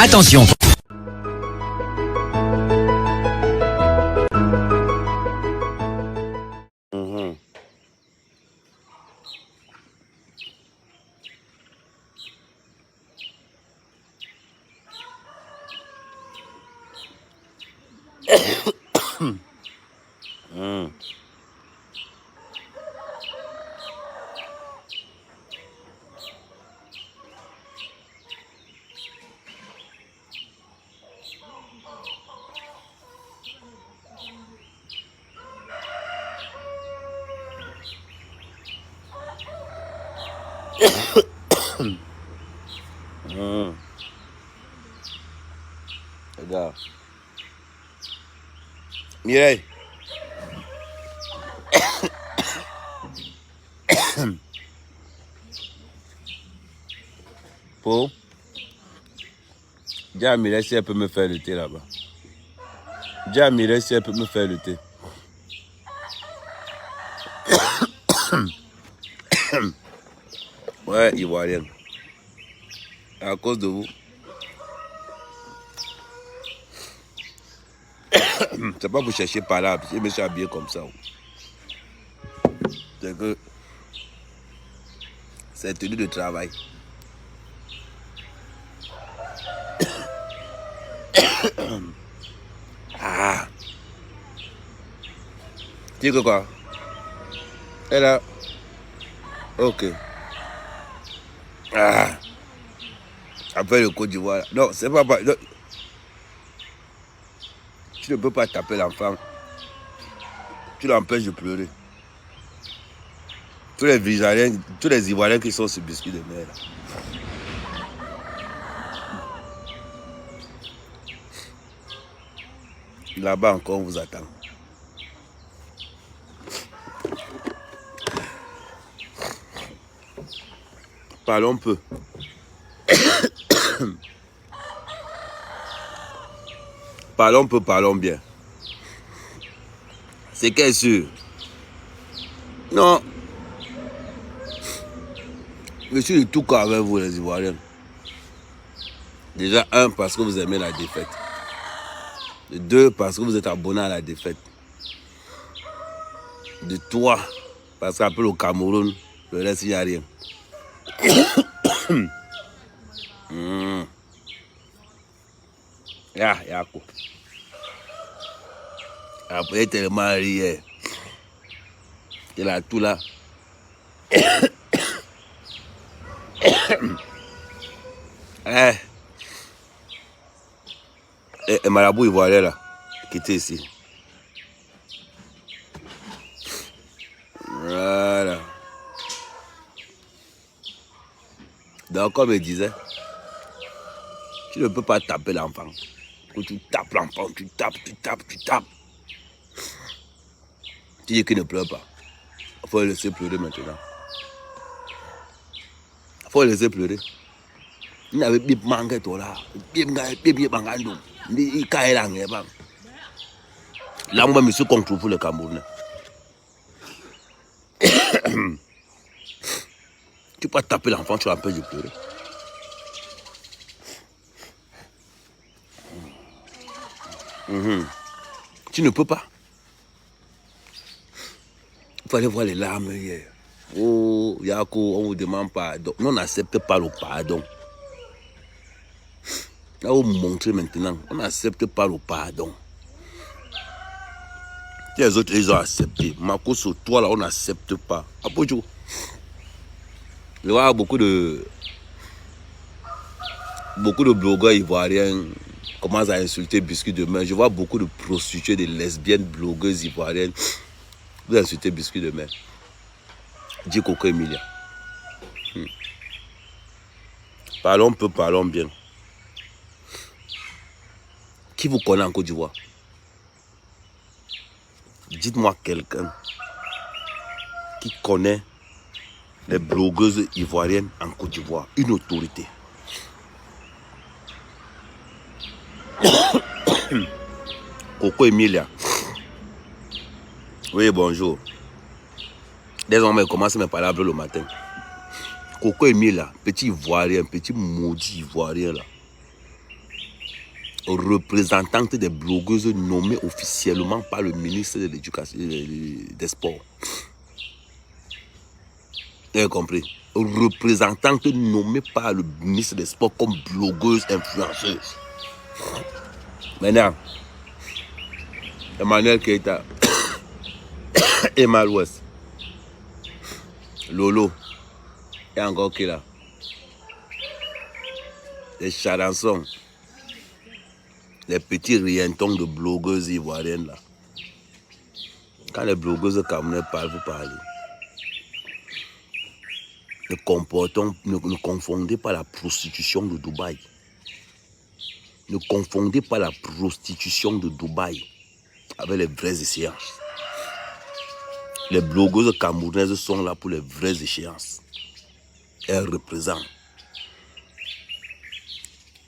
Attention. Regarde. Mireille. Pour. Dis à Mireille si elle peut me faire le thé là-bas. Dis à Mireille si elle peut me faire le thé. Ouais, ivoirienne. À cause de vous. C'est pas pour chercher par là, je me suis habillé comme ça. C'est que c'est tenue de travail. Ah. Tu dis que quoi? Elle a. Ok. Ah. Après le Côte d'Ivoire. Non, c'est pas. Non. Tu ne peux pas taper l'enfant. Tu l'empêches de pleurer. Tous les Ivoiriens qui sont sur biscuit de mer. Là-bas encore, on vous attend. Parlons peu. Parlons peu, parlons bien. C'est qu'elle est sûr. Non. Je suis de tout cas avec vous, les Ivoiriens. Déjà, un, parce que vous aimez la défaite. De deux, parce que vous êtes abonné à la défaite. De trois, parce qu'après le Cameroun, le reste, il n'y a rien. Ya quoi. Après, tellement rire. Il a tout là. Et Marabout ivoirien là, qui était ici. Voilà. Donc, comme je disais, tu ne peux pas taper l'enfant. Quand tu tapes l'enfant, tu tapes. Tu dis qu'il ne pleure pas. Il faut le laisser pleurer maintenant. Il faut le laisser pleurer. Il n'avait pas manqué toi là. Là, moi, je suis contre pour le Cameroun. Tu peux taper l'enfant, tu l'empêches de pleurer. Tu ne peux pas. Il fallait voir les larmes hier. Oh, Yako, on vous demande pardon. Nous, on n'accepte pas le pardon. Là, vous montrez maintenant, on n'accepte pas le pardon. Les autres, ils ont accepté. Marco, sur toi, là, on n'accepte pas. Après, je vois beaucoup de blogueurs ivoiriens commencent à insulter Biscuit de Mer. Je vois beaucoup de prostituées, de lesbiennes blogueuses ivoiriennes. Vous insultez Biscuit de Mer. Dis Coco Emilia. Parlons peu, parlons bien. Qui vous connaît en Côte d'Ivoire? Dites-moi quelqu'un qui connaît les blogueuses ivoiriennes en Côte d'Ivoire. Une autorité. Coco Emilia. Oui, bonjour. Désormais, commence à me parler le matin. Coco Emilia, petit ivoirien, petit maudit ivoirien là. représentante des blogueuses nommée officiellement par le ministre de l'Éducation des Sports. Vous avez compris? Représentante nommée par le ministre des Sports comme blogueuse influenceuse. Maintenant, Emmanuel Keita, Emma West, Lolo, et encore qui là? Les charançons, les petits rientons de blogueuses ivoiriennes là. Quand les blogueuses camerounaises parlent, vous parlez. Ne confondez pas la prostitution de Dubaï. Ne confondez pas la prostitution de Dubaï avec les vraies échéances. Les blogueuses camerounaises sont là pour les vraies échéances. Elles représentent.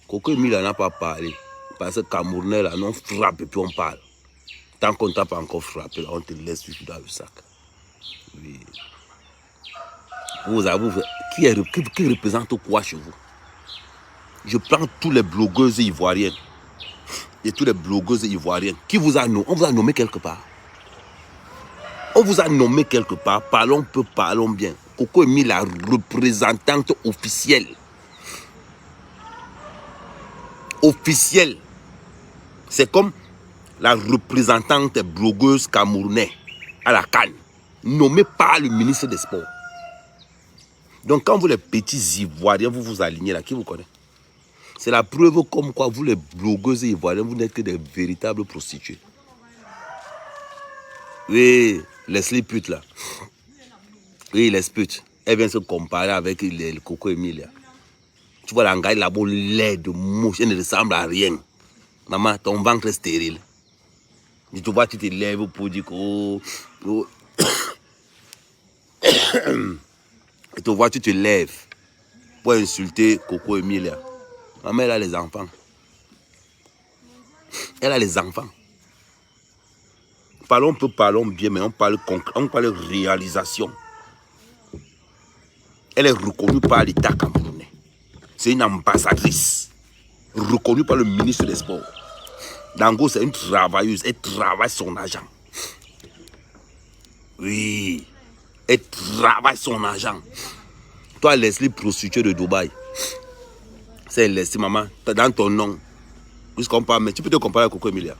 Coco Emile n'a pas parlé. Parce que Camerounais là, non frappe et puis on parle. Tant qu'on ne t'a pas encore frappé, là, on te laisse vivre dans le sac. Oui. Vous avouez, qui représente quoi chez vous? Je prends tous les blogueuses ivoiriennes et tous les blogueuses ivoiriennes. Qui vous a nommé? On vous a nommé quelque part. On vous a nommé quelque part. Parlons peu, parlons bien. Coco Emile, la représentante officielle. Officielle. C'est comme la représentante blogueuse camerounaise à la CAN, nommée par le ministre des Sports. Donc quand vous les petits Ivoiriens, vous vous alignez là, qui vous connaît? C'est la preuve comme quoi vous les blogueuses ivoiriennes, vous n'êtes que des véritables prostituées. Oui, Leslie pute là. Oui, les pute. Elle vient se comparer avec le Coco Emilia. Tu vois l'angaï là-bas, lait de mouche, elle ne ressemble à rien. Maman, ton ventre est stérile. Tu te vois, tu te lèves pour dire que... Oh, oh. Tu te vois, tu te lèves pour insulter Coco Emilia. Maman, elle a les enfants. Elle a les enfants. Parlons peu, parlons bien, mais on parle réalisation. Elle est reconnue par l'État camerounais. C'est une ambassadrice. Reconnue par le ministre des Sports. Dango, c'est une travailleuse. Elle travaille son argent. Oui. Elle travaille son argent. Toi, Leslie, prostituée de Dubaï. C'est Leslie, maman. Dans ton nom. Puisqu'on parle, mais tu peux te comparer à Coco Emilia.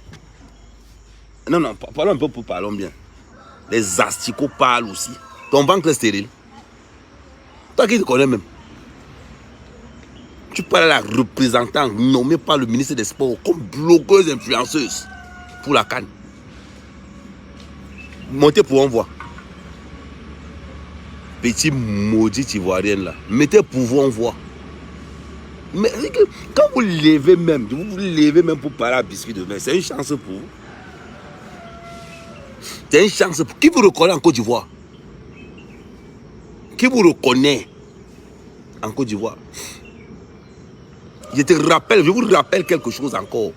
Non, non, parlons un peu pour parlons bien. Les asticots parlent aussi. Ton ventre est stérile. Toi qui te connais même. Tu parles à la représentante nommée par le ministre des Sports comme blogueuse influenceuse pour la CAN. Montez pour on voit. Petit maudit ivoirienne là. Mettez pour vous on voit. Mais quand vous levez même, vous levez même pour parler à biscuit de mer, c'est une chance pour vous. C'est une chance pour... Qui vous reconnaît en Côte d'Ivoire? Qui vous reconnaît en Côte d'Ivoire? Je vous rappelle quelque chose encore.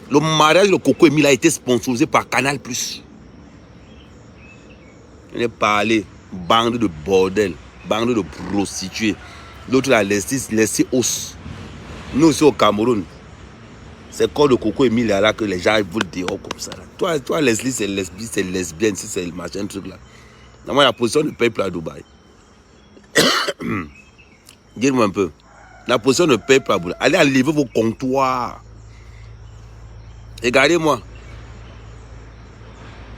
Le mariage de Coco Emile a été sponsorisé par Canal+. On est parlé, bande de bordel, bande de prostituées. L'autre là, laissez os. Nous aussi au Cameroun, c'est quoi le Coco Emile là que les gens veulent dehors comme ça. Là. Toi Leslie, c'est lesbienne, si c'est le machin truc là. Normalement, la position ne paye plus à Dubaï. Dites-moi un peu. La position ne paye pas. Allez enlever vos comptoirs. Regardez-moi.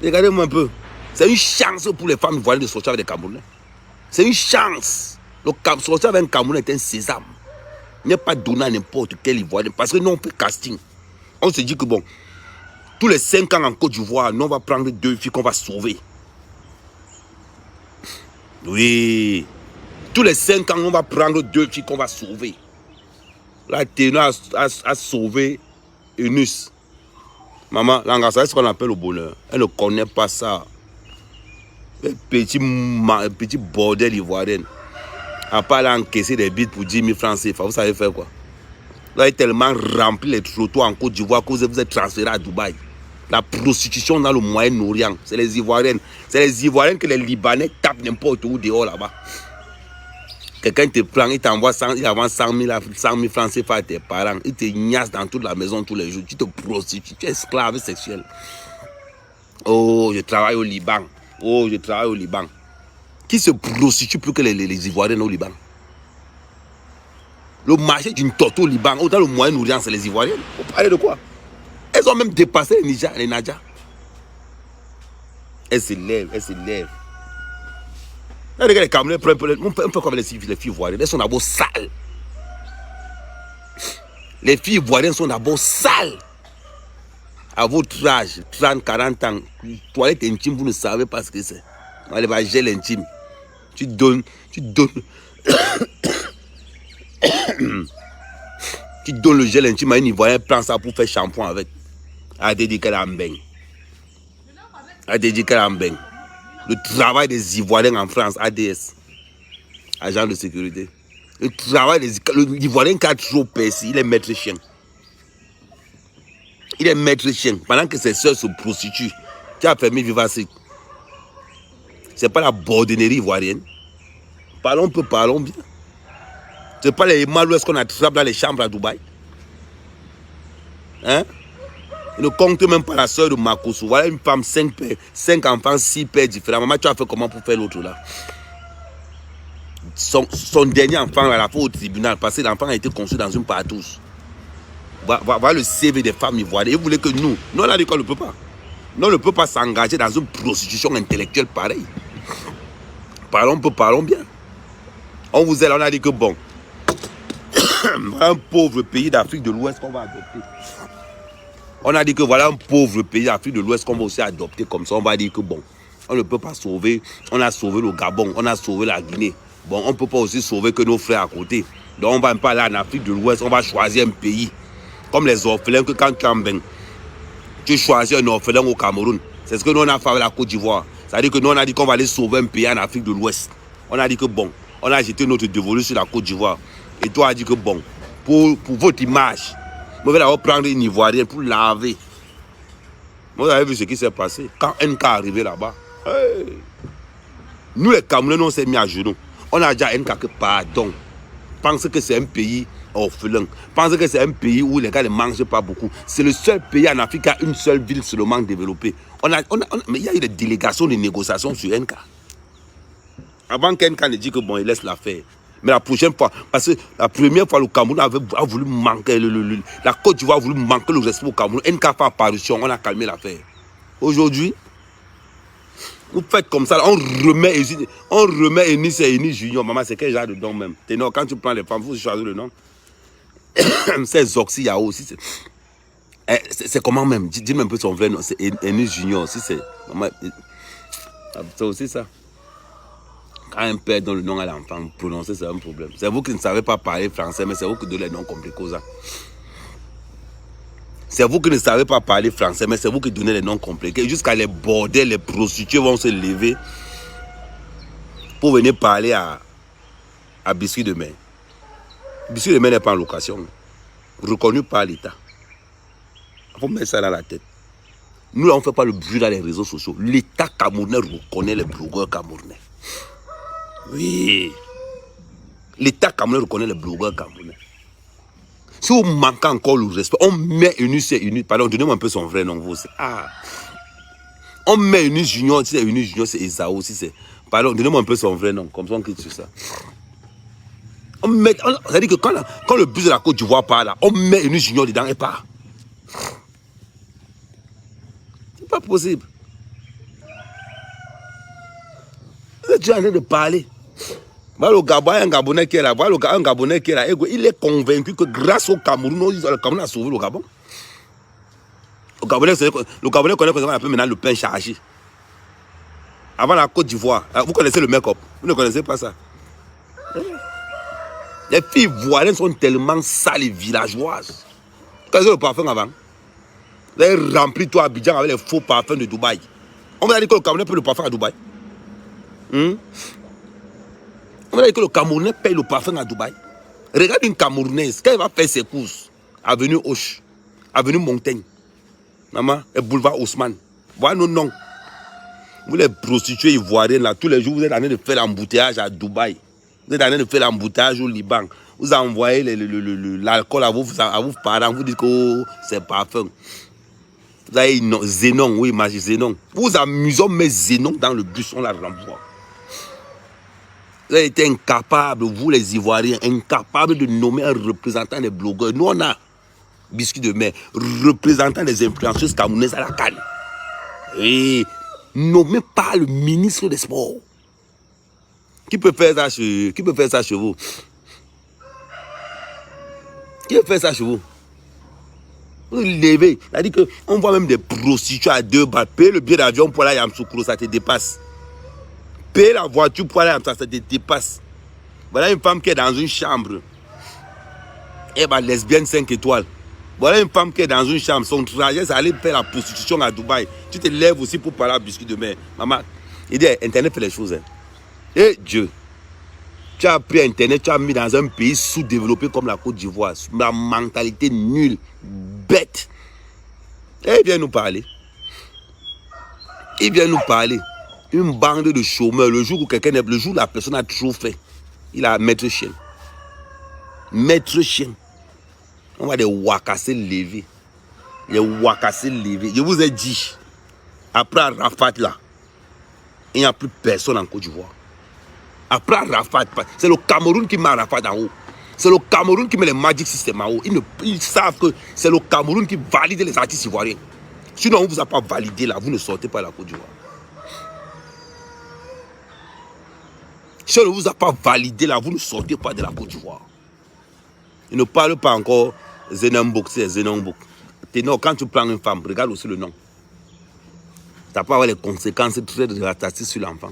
Regardez-moi un peu. C'est une chance pour les femmes ivoiriennes de sortir avec des Camerounais. C'est une chance. Sortir avec un Camerounais est un sésame. Il n'est pas donné à n'importe quel Ivoirien. Parce que nous, on fait casting. On se dit que bon, tous les 5 ans en Côte d'Ivoire, nous, on va prendre 2 filles qu'on va sauver. Oui. Tous les 5 ans, on va prendre 2 filles qu'on va sauver. Là, Ténor a sauvé Eunice. Maman, l'angasa, c'est ce qu'on appelle le bonheur. Elle ne connaît pas ça. Petit bordel ivoirien. À part là, encaisser des bits pour 10 000 francs CFA, vous savez faire quoi? Là, il est tellement rempli les trottoirs en Côte d'Ivoire que vous êtes transféré à Dubaï. La prostitution dans le Moyen-Orient, c'est les Ivoiriennes. C'est les Ivoiriennes que les Libanais tapent n'importe où dehors là-bas. Quelqu'un te prend, il t'envoie 100 000 francs CFA à tes parents. Il te niasse dans toute la maison tous les jours. Tu te prostitues, tu es esclave sexuel. Oh, je travaille au Liban. Oh, je travaille au Liban. Qui se prostitue plus que les Ivoiriens au Liban? Le marché d'une tortue au Liban, autant le Moyen-Orient, c'est les Ivoiriens. Vous parlez de quoi? Elles ont même dépassé les Nadja. Elles se lèvent, elles se lèvent. Regardez les Camerounais, un peu comme les filles ivoiriennes, elles sont d'abord sales. Les filles ivoiriennes sont d'abord sales. À votre âge, 30, 40 ans, toilette intime, vous ne savez pas ce que c'est. Allez, va gel intime. Tu donnes. Tu donnes le gel intime à une Ivoirienne, prend ça pour faire shampoing avec. A dédié à Mbeng. A dédié à Mbeng. Le travail des Ivoiriens en France, ADS, agent de sécurité. Le travail des Ivoiriens qui a trop percé, il est maître chien. Il est maître chien. Pendant que ses soeurs se prostituent, qui a permis Vivacic. Ce n'est pas la bordennerie ivoirienne. Parlons peu, parlons bien. Ce n'est pas les malouesses qu'on attrape dans les chambres à Dubaï. Hein? Il ne compte même pas la soeur de Makosso. Voilà une femme, 5 enfants, 6 pères différents. Maman, tu as fait comment pour faire l'autre là? Son dernier enfant, à la fois au tribunal, parce que l'enfant a été conçu dans une partouze. Voilà le CV des femmes ivoiriennes. Et vous voulez que nous, on a dit qu'on ne peut pas. Nous, on ne peut pas s'engager dans une prostitution intellectuelle pareille. Parlons peu, parlons bien. On vous a, on a dit que bon, un pauvre pays d'Afrique de l'Ouest qu'on va adopter. On a dit que voilà un pauvre pays d'Afrique de l'Ouest qu'on va aussi adopter comme ça. On va dire que bon, on ne peut pas sauver. On a sauvé le Gabon, on a sauvé la Guinée. Bon, on ne peut pas aussi sauver que nos frères à côté. Donc on ne va pas aller en Afrique de l'Ouest, on va choisir un pays. Comme les orphelins que quand tu en viens, tu choisis un orphelin au Cameroun. C'est ce que nous on a fait avec la Côte d'Ivoire. C'est-à-dire que nous on a dit qu'on va aller sauver un pays en Afrique de l'Ouest. On a dit que bon, on a jeté notre dévolu sur la Côte d'Ivoire. Et toi a dit que bon, pour votre image, vous allez d'abord prendre une Ivoirienne pour laver. Vous avez vu ce qui s'est passé quand NK est arrivé là-bas. Hey. Nous les Camerounais, on s'est mis à genoux. On a dit à NK que pardon. Pense que c'est un pays orphelin. Pense que c'est un pays où les gars ne mangent pas beaucoup. C'est le seul pays en Afrique qui a une seule ville seulement développée. Mais il y a eu des délégations de négociations sur NK. Avant qu'NK ne dise que bon, il laisse l'affaire. Mais la prochaine fois, parce que la première fois, le Cameroun a voulu manquer, la Côte d'Ivoire a voulu manquer le respect au Cameroun. NK fait apparition, on a calmé l'affaire. Aujourd'hui, vous faites comme ça, on remet Enis et Enis Junior. Maman, c'est quel genre de nom même? Ténor, quand tu prends les femmes, il faut choisir le nom. C'est Zoxy Yao aussi. C'est comment même? Dis-moi un peu son vrai nom. C'est Enis Junior aussi. C'est aussi ça. Quand un père donne le nom à l'enfant, prononcer c'est un problème. C'est vous qui ne savez pas parler français, mais c'est vous qui donnez les noms compliqués. C'est vous qui ne savez pas parler français, mais c'est vous qui donnez les noms compliqués. Jusqu'à les bordels, les prostituées vont se lever pour venir parler à Biscuit de Mer. Biscuit de Mer n'est pas en location. Reconnu par l'État. Il faut mettre ça dans la tête. Nous, on ne fait pas le bruit dans les réseaux sociaux. L'État camerounais reconnaît les blogueurs camerounais. Oui. L'État camerounais reconnaît les blogueurs camerounais. Si vous manquez encore le respect, on met Eunice et Eunice. Pardon, donnez-moi un peu son vrai nom. Vous aussi. Ah. On met Eunice Junior. Si c'est Eunice Junior, c'est Esaou. Si c'est. Pardon, donnez-moi un peu son vrai nom. Comme ça, on clique sur ça. C'est-à-dire que quand le bus de la Côte d'Ivoire part là, on met Eunice Junior dedans et part. C'est pas possible. Vous êtes déjà en train de parler. Voilà le Gabon, un Gabonais qui est là. Voilà un Gabonais qui est là. Il est convaincu que grâce au Cameroun, le Cameroun a sauvé le Gabon. Le Gabonais connaît un peu maintenant le pain chargé. Avant la Côte d'Ivoire, vous connaissez le make-up. Vous ne connaissez pas ça. Les filles ivoiriennes sont tellement sales et villageoises. Vous connaissez le parfum avant? Vous avez rempli toi Abidjan avec les faux parfums de Dubaï. On va dire que le Camerounais paye le parfum à Dubaï. On va dire que le Camerounais paye le parfum à Dubaï. Regarde une Camerounaise, quand elle va faire ses courses, avenue Hoche, avenue Montaigne, maman, et boulevard Haussmann. Voilà nos noms. Vous les prostituées ivoiriennes là, tous les jours vous êtes en train de faire l'embouteillage à Dubaï. Vous êtes en train de faire l'embouteillage au Liban. Vous envoyez l'alcool à vos parents. Vous dites que oh, c'est parfum. Vous avez Zénon, oui, Magie Zénon. Vous amusons, mais Zénon dans le bus, on la renvoie. Vous avez été incapables, vous les Ivoiriens, incapables de nommer un représentant des blogueurs. Nous, on a Biscuit de mer, représentant des influenceuses camerounaises à la Cannes. Et nommé par le ministre des Sports. Qui peut faire ça chez vous? Qui peut faire ça chez vous? Vous levez. C'est-à-dire qu'on voit même des prostituées à 2 balles. Payer le billet d'avion pour aller à Yamsoukro, ça te dépasse. Payer la voiture pour aller à Yamsoukro, ça te dépasse. Voilà une femme qui est dans une chambre. Eh bien, lesbienne 5 étoiles. Voilà une femme qui est dans une chambre. Son trajet, c'est aller faire la prostitution à Dubaï. Tu te lèves aussi pour parler à Biscuit de mer. Maman, il dit, Internet fait les choses. Hein. Et Dieu, tu as pris Internet, tu as mis dans un pays sous-développé comme la Côte d'Ivoire. La mentalité nulle, bête. Et il vient nous parler. Il vient nous parler. Une bande de chômeurs. Le jour où le jour où la personne a trop fait, il a maître chien. Maître chien. On va des wakassés levés. Les wakassés levés. Je vous ai dit, après Arafat là, il n'y a plus personne en Côte d'Ivoire. Après Arafat, c'est le Cameroun qui met Arafat en haut. C'est le Cameroun qui met les Magic System en haut. Ils savent que c'est le Cameroun qui valide les artistes ivoiriens. Sinon, on ne vous a pas validé là, vous ne sortez pas de la Côte d'Ivoire. Si on ne vous a pas validé là, vous ne sortez pas de la Côte d'Ivoire. Il ne parle pas encore Zenonbouk, c'est Zenonbouk. Ténor, quand tu prends une femme, regarde aussi le nom. Ça peut avoir les conséquences très dévastatrices sur l'enfant.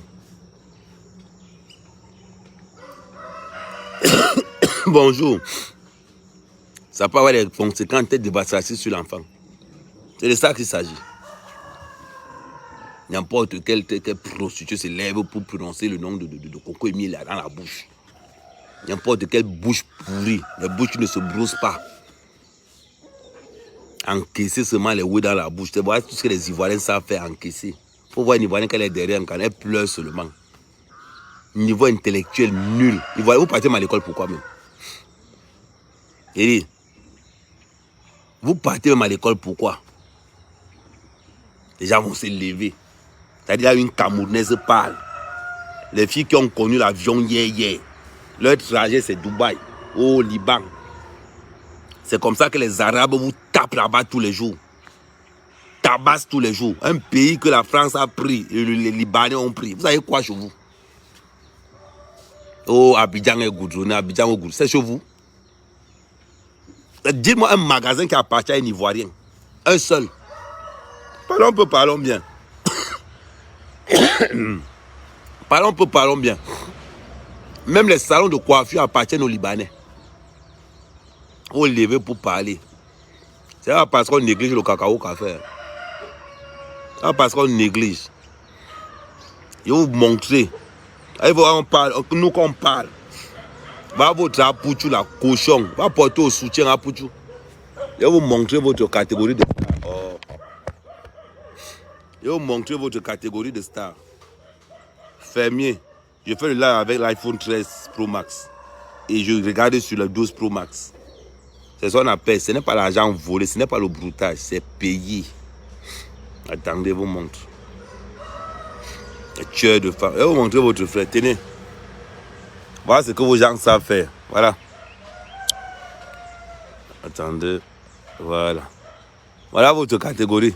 Bonjour. Ça peut avoir des conséquences très dévastatrices sur l'enfant. C'est de ça qu'il s'agit. N'importe quel prostituée se lève pour prononcer le nom de Coco Emile dans la bouche. N'importe quelle bouche pourrie, les bouches qui ne se broussent pas. Encaisser seulement les ouïes dans la bouche. Tu vois tout ce que les Ivoiriens savent faire, encaisser. Il faut voir une Ivoirienne qu'elle est derrière, quand elle pleure seulement. Niveau intellectuel nul. Vous partez à l'école pourquoi même? Et vous partez même à l'école pourquoi? Les gens vont se lever. C'est-à-dire une Camerounaise parle. Les filles qui ont connu l'avion hier. Leur trajet c'est Dubaï, au Liban. C'est comme ça que les Arabes vous tapent là-bas tous les jours. Tabassent tous les jours. Un pays que la France a pris, les Libanais ont pris. Vous savez quoi chez vous? Oh, Abidjan est goudronné, Abidjan est goudronné. C'est chez vous? Dites-moi un magasin qui appartient à un Ivoirien. Un seul. Parlons bien. Parlons bien. Même les salons de coiffure appartiennent aux Libanais. On lever pour parler. C'est pas parce qu'on néglige le cacao qu'a fait. C'est pas parce qu'on néglige. Je vais vous montrer. On parle, nous qu'on parle. Va votre apouchou, la cochon. Va porter au soutien à Pouchou. Je vais vous montrer votre catégorie de star. Oh. Je vais vous montrer votre catégorie de star. Fermier. Je fais le live avec l'iPhone 13 Pro Max. Et je regarde sur le 12 Pro Max. C'est ce qu'on appelle. Ce n'est pas l'argent volé, ce n'est pas le broutage, c'est payé. Attendez, je vous montre. Les tueurs de femmes. Je vais vous montrer votre frère. Tenez. Voilà ce que vos gens savent faire. Voilà. Attendez. Voilà. Voilà votre catégorie.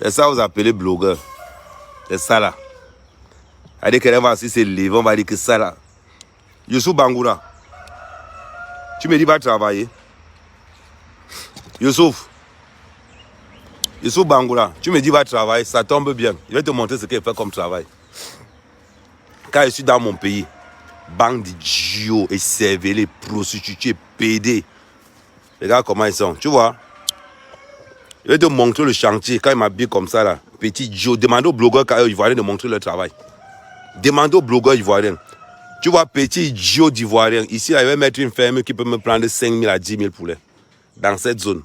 C'est ça que vous appelez blogueur. C'est ça là. Elle qu'elle va si c'est le on va dire que ça là. Youssou Bangoura. Tu me dis va travailler. Youssouf Bangoura, tu me dis va travailler, ça tombe bien. Je vais te montrer ce qu'il fait comme travail. Quand je suis dans mon pays, bande d'idiots et cervelés, prostituées, PD. Regarde comment ils sont, tu vois. Je vais te montrer le chantier quand ils m'habillent comme ça là. Petit idiot, demande aux blogueurs ivoiriens de montrer leur travail. Demande aux blogueurs ivoiriens. Tu vois, petit idiot d'ivoirien. Ici, là, je vais mettre une ferme qui peut me prendre 5 000 à 10 000 poulets. Dans cette zone.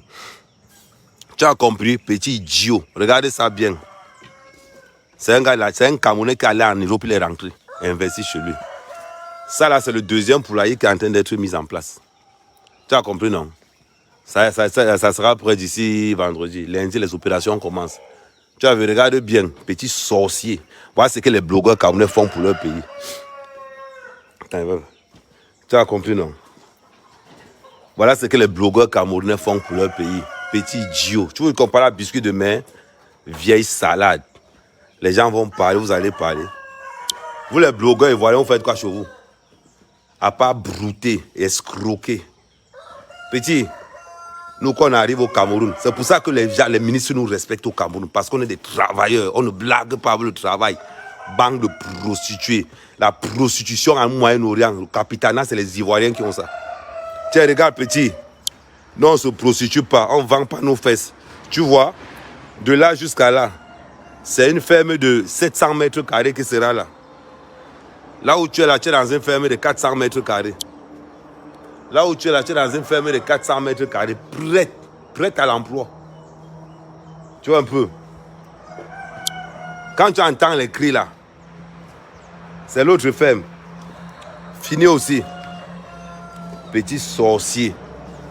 Tu as compris, petit idiot. Regardez ça bien. C'est un gars là, c'est un Camerounais qui est allé en Europe, il est rentré. Investi chez lui. Ça là, c'est le deuxième poulailler qui est en train d'être mis en place. Tu as compris, non? Ça sera prêt d'ici vendredi. Lundi, les opérations commencent. Tu as vu, regarde bien, petit sorcier. Voilà ce que les blogueurs camerounais font pour leur pays. Attends, tu as compris, non? Voilà ce que les blogueurs camerounais font pour leur pays. Petit idiot. Tu veux comparer à biscuit de mer? Vieille salade. Les gens vont parler, vous allez parler. Vous les blogueurs ivoiriens, vous faites quoi chez vous? À part brouter et escroquer. Petit, nous quand on arrive au Cameroun, c'est pour ça que les ministres nous respectent au Cameroun. Parce qu'on est des travailleurs, on ne blague pas avec le travail. Banque de prostituées. La prostitution en Moyen-Orient, le capitanat, c'est les Ivoiriens qui ont ça. Tiens, regarde petit, nous on ne se prostitue pas, on ne vend pas nos fesses. Tu vois, de là jusqu'à là, c'est une ferme de 700 mètres carrés qui sera là. Là où tu es là, tu es dans une ferme de 400 mètres carrés. Là où tu es là, tu es dans une ferme de 400 mètres carrés, prête à l'emploi. Tu vois un peu. Quand tu entends les cris là, c'est l'autre ferme. Fini aussi. Petit sorcier.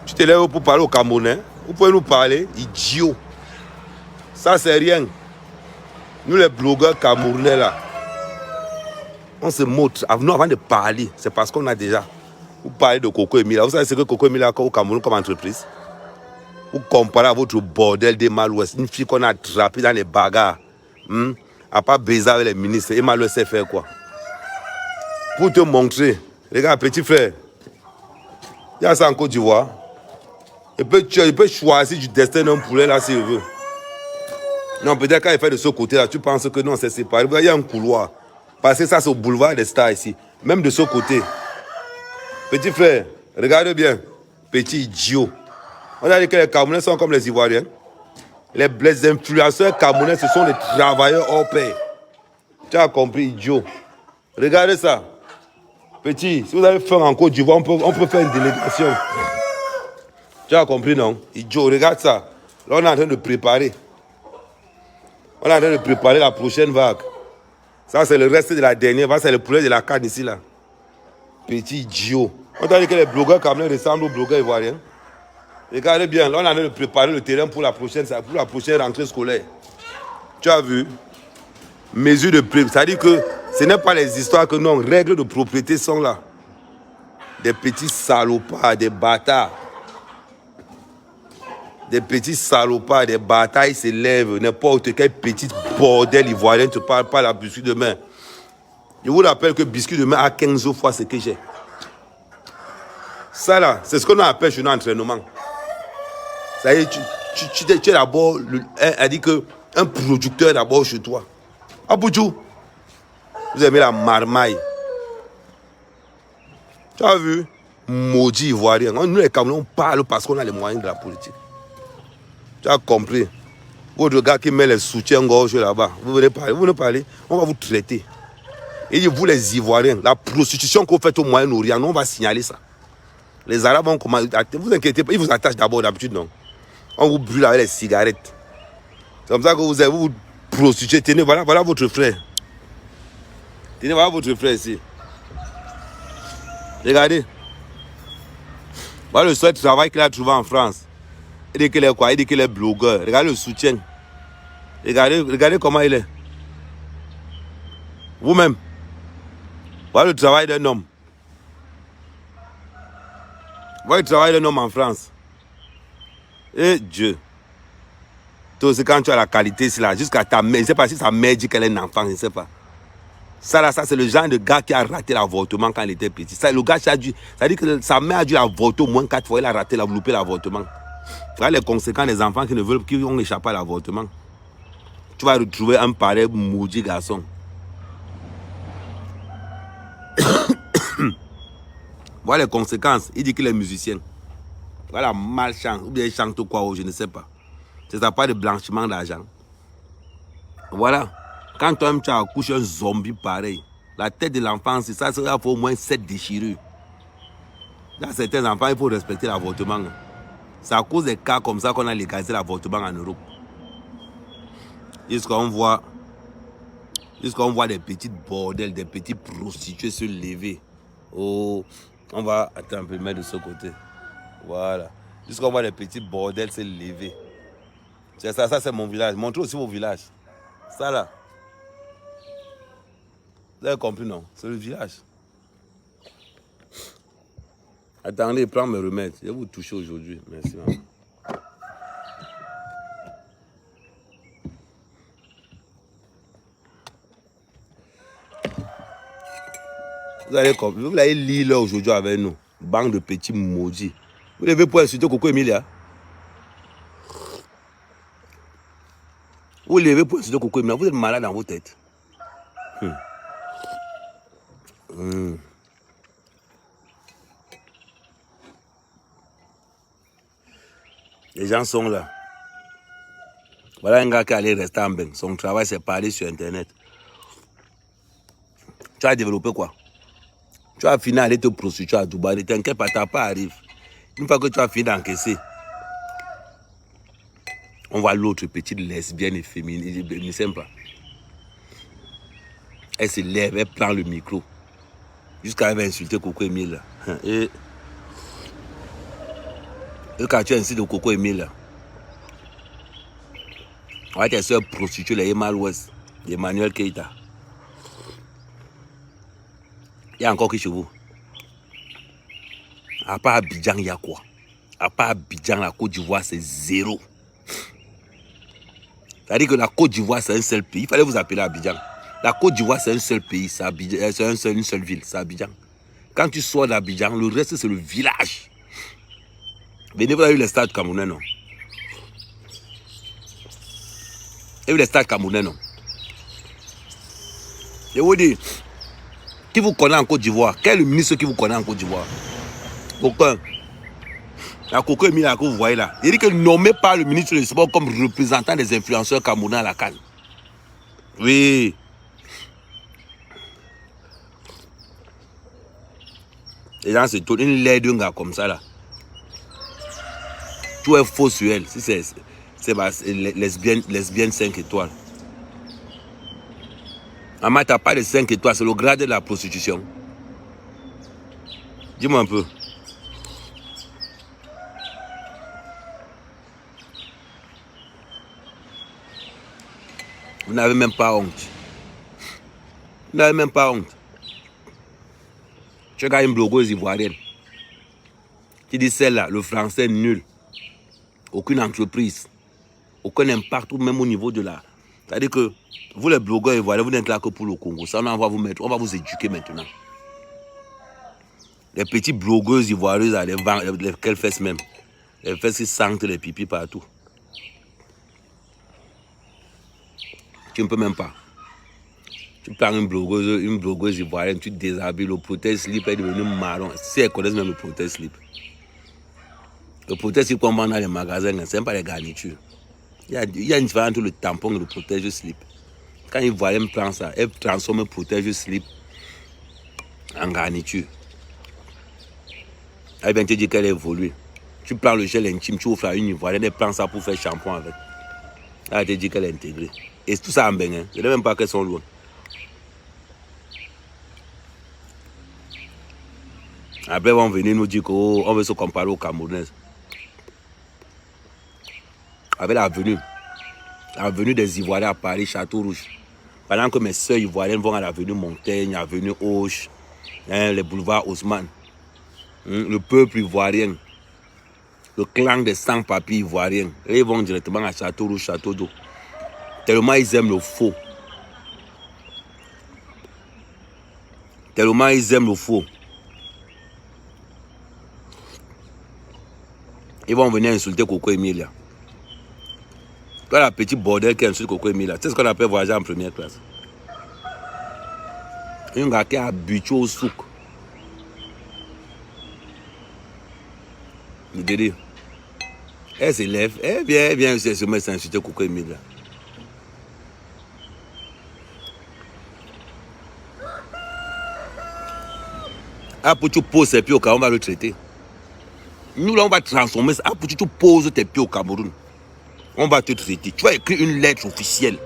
Tu te lèves pour parler au Camerounais. Vous pouvez nous parler, idiot. Ça, c'est rien. Nous, les blogueurs camerounais là, on se moque. Nous, avant de parler, c'est parce qu'on a déjà. Vous parlez de Coco Emilia. Vous savez ce que Coco Emilia a au Cameroun comme entreprise? Vous comparez à votre bordel des Mal-Ouest. Une fille qu'on a attrapée dans les bagarres. À part baiser avec les ministres. Et Mal-Ouest sait faire quoi? Pour te montrer. Regarde, petit frère. Il y a ça en Côte d'Ivoire. Il peut choisir du destin d'un poulet là s'il veut. Non, peut-être quand il fait de ce côté-là, tu penses que non, c'est séparé. Il y a un couloir. Parce que ça, c'est au boulevard des Stars ici. Même de ce côté. Petit frère, regarde bien. Petit idiot. On a dit que les Camerounais sont comme les Ivoiriens. Les influenceurs camerounais, ce sont les travailleurs hors pair. Tu as compris, idiot. Regardez ça. Petit, si vous avez faim en Côte d'Ivoire, on peut faire une délégation. Tu as compris, non? Idiot, regarde ça. Là, on est en train de préparer. On est en train de préparer la prochaine vague. Ça, c'est le reste de la dernière vague. C'est le poulet de la canne ici, là. Petit idiot. On t'a dit que les blogueurs camerounais ressemblent aux blogueurs ivoiriens. Regardez bien, là, on est en train de préparer le terrain pour la prochaine rentrée scolaire. Tu as vu? Mesure de prix. C'est-à-dire que ce n'est pas les histoires que non, règles de propriété sont là. Des petits salopards, des bâtards. Des petits salopards, des bâtards, ils se lèvent. N'importe quel petit bordel ivoirien te parle pas la biscuit de main. Je vous rappelle que biscuit de main a 15 fois ce que j'ai. Ça là, c'est ce qu'on appelle chez nous entraînement. Ça y est, tu es d'abord, elle dit que un producteur d'abord chez toi. Aboudjou, vous aimez la marmaille. Tu as vu? Maudit ivoirien. Nous les Camerounais, on parle parce qu'on a les moyens de la politique. Tu as compris? Votre gars qui met les soutiens-gorge là-bas, vous venez parler, on va vous traiter. Et vous les Ivoiriens, la prostitution que vous faites au Moyen-Orient, on va signaler ça. Les Arabes vont commencer. Vous inquiétez pas, ils vous attachent d'abord d'habitude, non? On vous brûle avec les cigarettes. C'est comme ça que vous prostituez. Tenez, voilà votre frère. Tenez, voilà votre frère ici. Regardez. Voilà le seul travail qu'il a trouvé en France. Il dit qu'il est quoi? Il dit qu'il est blogueur. Regardez le soutien. Regardez comment il est. Vous-même. Voilà le travail d'un homme. Voilà le travail d'un homme en France. Et Dieu. Toi aussi, quand tu as la qualité, c'est là, jusqu'à ta mère. Je ne sais pas si sa mère dit qu'elle est un enfant, je ne sais pas. Ça, c'est le genre de gars qui a raté l'avortement quand il était petit. Ça, le gars, ça dit que sa mère a dû avorter au moins 4 fois. Il a raté, il a loupé l'avortement. Voilà les conséquences des enfants qui ont échappé à l'avortement. Tu vas retrouver un pareil maudit garçon. Voilà les conséquences. Il dit qu'il est musicien. Voilà, malchance. Ou bien il chante quoi, je ne sais pas. C'est ça, pas de blanchiment d'argent. Voilà. Quand toi-même tu as accouché un zombie pareil, la tête de l'enfant, c'est ça, il faut au moins 7 déchirures. Dans certains enfants, il faut respecter l'avortement. C'est à cause des cas comme ça qu'on a légalisé l'avortement en Europe. Jusqu'on voit des petites bordels, des petits prostituées se lever. Oh, on va... Attends un peu, mettre de ce côté. Voilà. Jusqu'on voit les petits bordels se lever. C'est ça, ça c'est mon village. Montrez aussi vos villages. Ça là. Vous avez compris, non? C'est le village. Attendez, prends mes remèdes. Je vais vous toucher aujourd'hui. Merci, maman. Vous allez lire là aujourd'hui avec nous. Bande de petits maudits. Vous devez pouvoir insulter Coco Emilia. Vous levez pour insulter Coco Emilia. Vous êtes malade dans vos têtes. Les gens sont là. Voilà un gars qui allait rester en bain. Son travail, c'est parler sur Internet. Tu as développé quoi? Tu as fini à aller te prostituer à Dubaï. Ne t'inquiète pas, ta part arrive. Une fois que tu as fini d'encaisser, on voit l'autre petite lesbienne et féminine. Ne s'aime pas. Elle se lève, elle prend le micro. Jusqu'à elle va insulter Coco Emile. Et quand tu insultes Coco Emile, on va tes soeurs prostituées, les Emal West, Emmanuel Keita. Il y a encore qui chez vous? À part Abidjan, il y a quoi? À part Abidjan, la Côte d'Ivoire, c'est zéro. C'est-à-dire que la Côte d'Ivoire, c'est un seul pays. Il fallait vous appeler Abidjan. La Côte d'Ivoire, c'est un seul pays. C'est une seule ville. C'est Abidjan. Quand tu sors d'Abidjan, le reste, c'est le village. Venez, vous avez vu les stades camerounais, non? Vous avez vu les stades camerounais, non? Je vous dis, qui vous connaît en Côte d'Ivoire? Quel est le ministre qui vous connaît en Côte d'Ivoire? Aucun. La Coco Emilia que vous voyez là. Il dit que nommé par le ministre du Sport comme représentant des influenceurs camerounais à la CAN. Oui. Les gens se tournent, une laide d'un gars comme ça là. Tout est faux sur elle. Si c'est lesbienne 5 étoiles. Maman, t'as pas de 5 étoiles, c'est le grade de la prostitution. Dis-moi un peu. Vous n'avez même pas honte. Vous n'avez même pas honte. Tu regardes une blogueuse ivoirienne qui dit celle-là, le français nul. Aucune entreprise. Aucun impact, même au niveau de la... C'est-à-dire que vous les blogueurs ivoiriens, vous n'êtes là que pour le Congo. Ça, on va vous mettre, on va vous éduquer maintenant. Les petites blogueuses ivoiriennes, les fesses même. Les fesses qui sentent les pipis partout. Tu ne peux même pas. Tu prends une blogueuse ivoirienne, tu te déshabilles, le protège slip est devenu marron. Si elles connaissent même le protège slip. Le protège slip qu'on vend dans les magasins, ce n'est pas les garnitures. Il y a une différence entre le tampon et le protège slip. Quand une ivoirienne prend ça, elle transforme le protège slip en garniture. Elle vient te dire qu'elle évolue. Tu prends le gel intime, tu offres à une ivoirienne, elle prend ça pour faire shampoing avec. Elle te dit qu'elle est intégrée. Et tout ça en Bénin. Je ne sais même pas qu'elles sont loin. Après, ils vont venir nous dire qu'on veut se comparer aux Camerounaises. Avec la venue des Ivoiriens à Paris, Château-Rouge. Pendant que mes soeurs ivoiriennes vont à l'avenue Montaigne, l'avenue Auch, les boulevards Haussmann. Le peuple ivoirien, le clan des sans-papiers ivoiriens, ils vont directement à Château-Rouge, Château d'Eau. Tellement ils aiment le faux. Tellement ils aiment le faux. Ils vont venir insulter Coco Emilia. Toi, la petite bordel qui insulte Coco Emilia, c'est ce qu'on appelle voyager en première classe. Un gars qui est habitué au souk. Le délire. Elle se lève, elle vient se mettre à insulter Coco Emilia. Après, tu poses tes pieds au Cameroun, on va le traiter. Nous, là, on va transformer ça. Après, tu poses tes pieds au Cameroun. On va te traiter. Tu vas écrire une lettre officielle.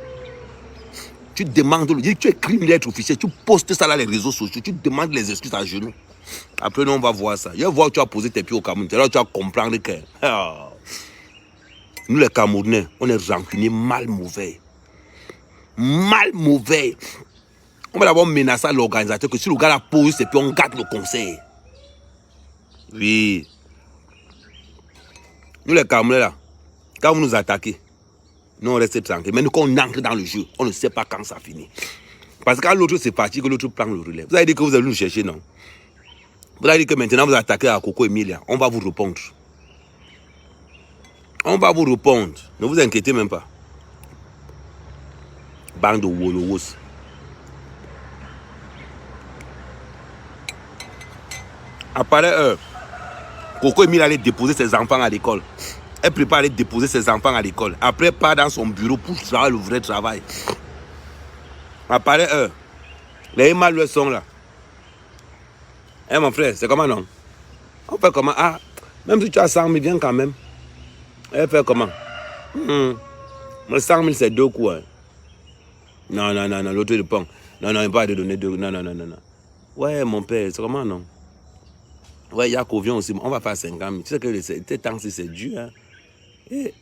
Tu demandes, tu écris une lettre officielle, tu postes ça dans les réseaux sociaux, tu demandes les excuses à genoux. Après, nous, on va voir ça. Je vais voir que tu as posé tes pieds au Cameroun. C'est là que tu vas comprendre que... Nous, les Camerounais, on est rancuniers mal mauvais. Mal mauvais. On va d'abord menacer l'organisateur que si le gars la pose ses pieds, on gâte le conseil. Oui. Nous, les Camerounais, là, quand vous nous attaquez, nous, on reste tranquille. Mais nous, quand on entre dans le jeu, on ne sait pas quand ça finit. Parce que quand l'autre se fatigue, l'autre prend le relais. Vous avez dit que vous allez nous chercher, non? Vous avez dit que maintenant, vous attaquez à Coco Emilia. On va vous répondre. On va vous répondre. Ne vous inquiétez même pas. Bande de wolowos. Après, Coco Emilia allait déposer ses enfants à l'école. Elle prépare à aller déposer ses enfants à l'école. Après, part dans son bureau pour travailler le vrai travail. Après, les malheureux sont là. Eh mon frère, c'est comment non? On fait comment? Ah, même si tu as 100 000, viens quand même. Elle fait comment? Mais 100 000, c'est 2 coups. Hein. Non, l'autre répond. Non, il ne va pas te donner 2. Non. Ouais, mon père, c'est comment non? Ouais, Yako vient aussi. On va faire 50 000. Tu sais que ces temps-ci, c'est dur. Hein? Et,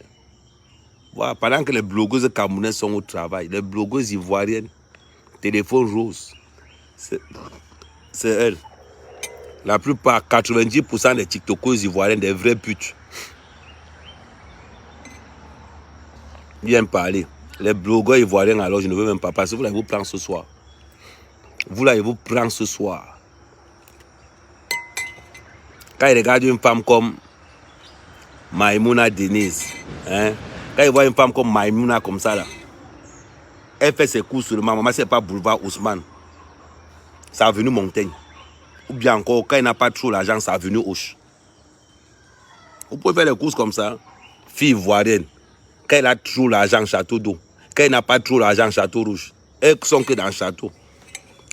voilà, pendant que les blogueuses camerounaises sont au travail, les blogueuses ivoiriennes, téléphone rose, c'est elles. La plupart, 90% des TikTokeuses ivoiriennes, des vraies putes. Viens parler. Les blogueurs ivoiriens, alors je ne veux même pas passer. Vous là, ils vous prennent ce soir. Vous là, ils vous prennent ce soir. Quand ils regardent une femme comme Maïmouna Denise, hein, quand ils voient une femme comme Maïmouna comme ça, là, elle fait ses courses sur le maman, c'est pas boulevard Ousmane. Ça a venu Montaigne. Ou bien encore, quand il n'a pas trop l'argent, ça a venu Auch. Vous pouvez faire des courses comme ça. Fille ivoirienne, quand il a trop l'argent, Château d'eau. Quand il n'a pas trop l'argent, Château rouge. Elles sont que dans le château.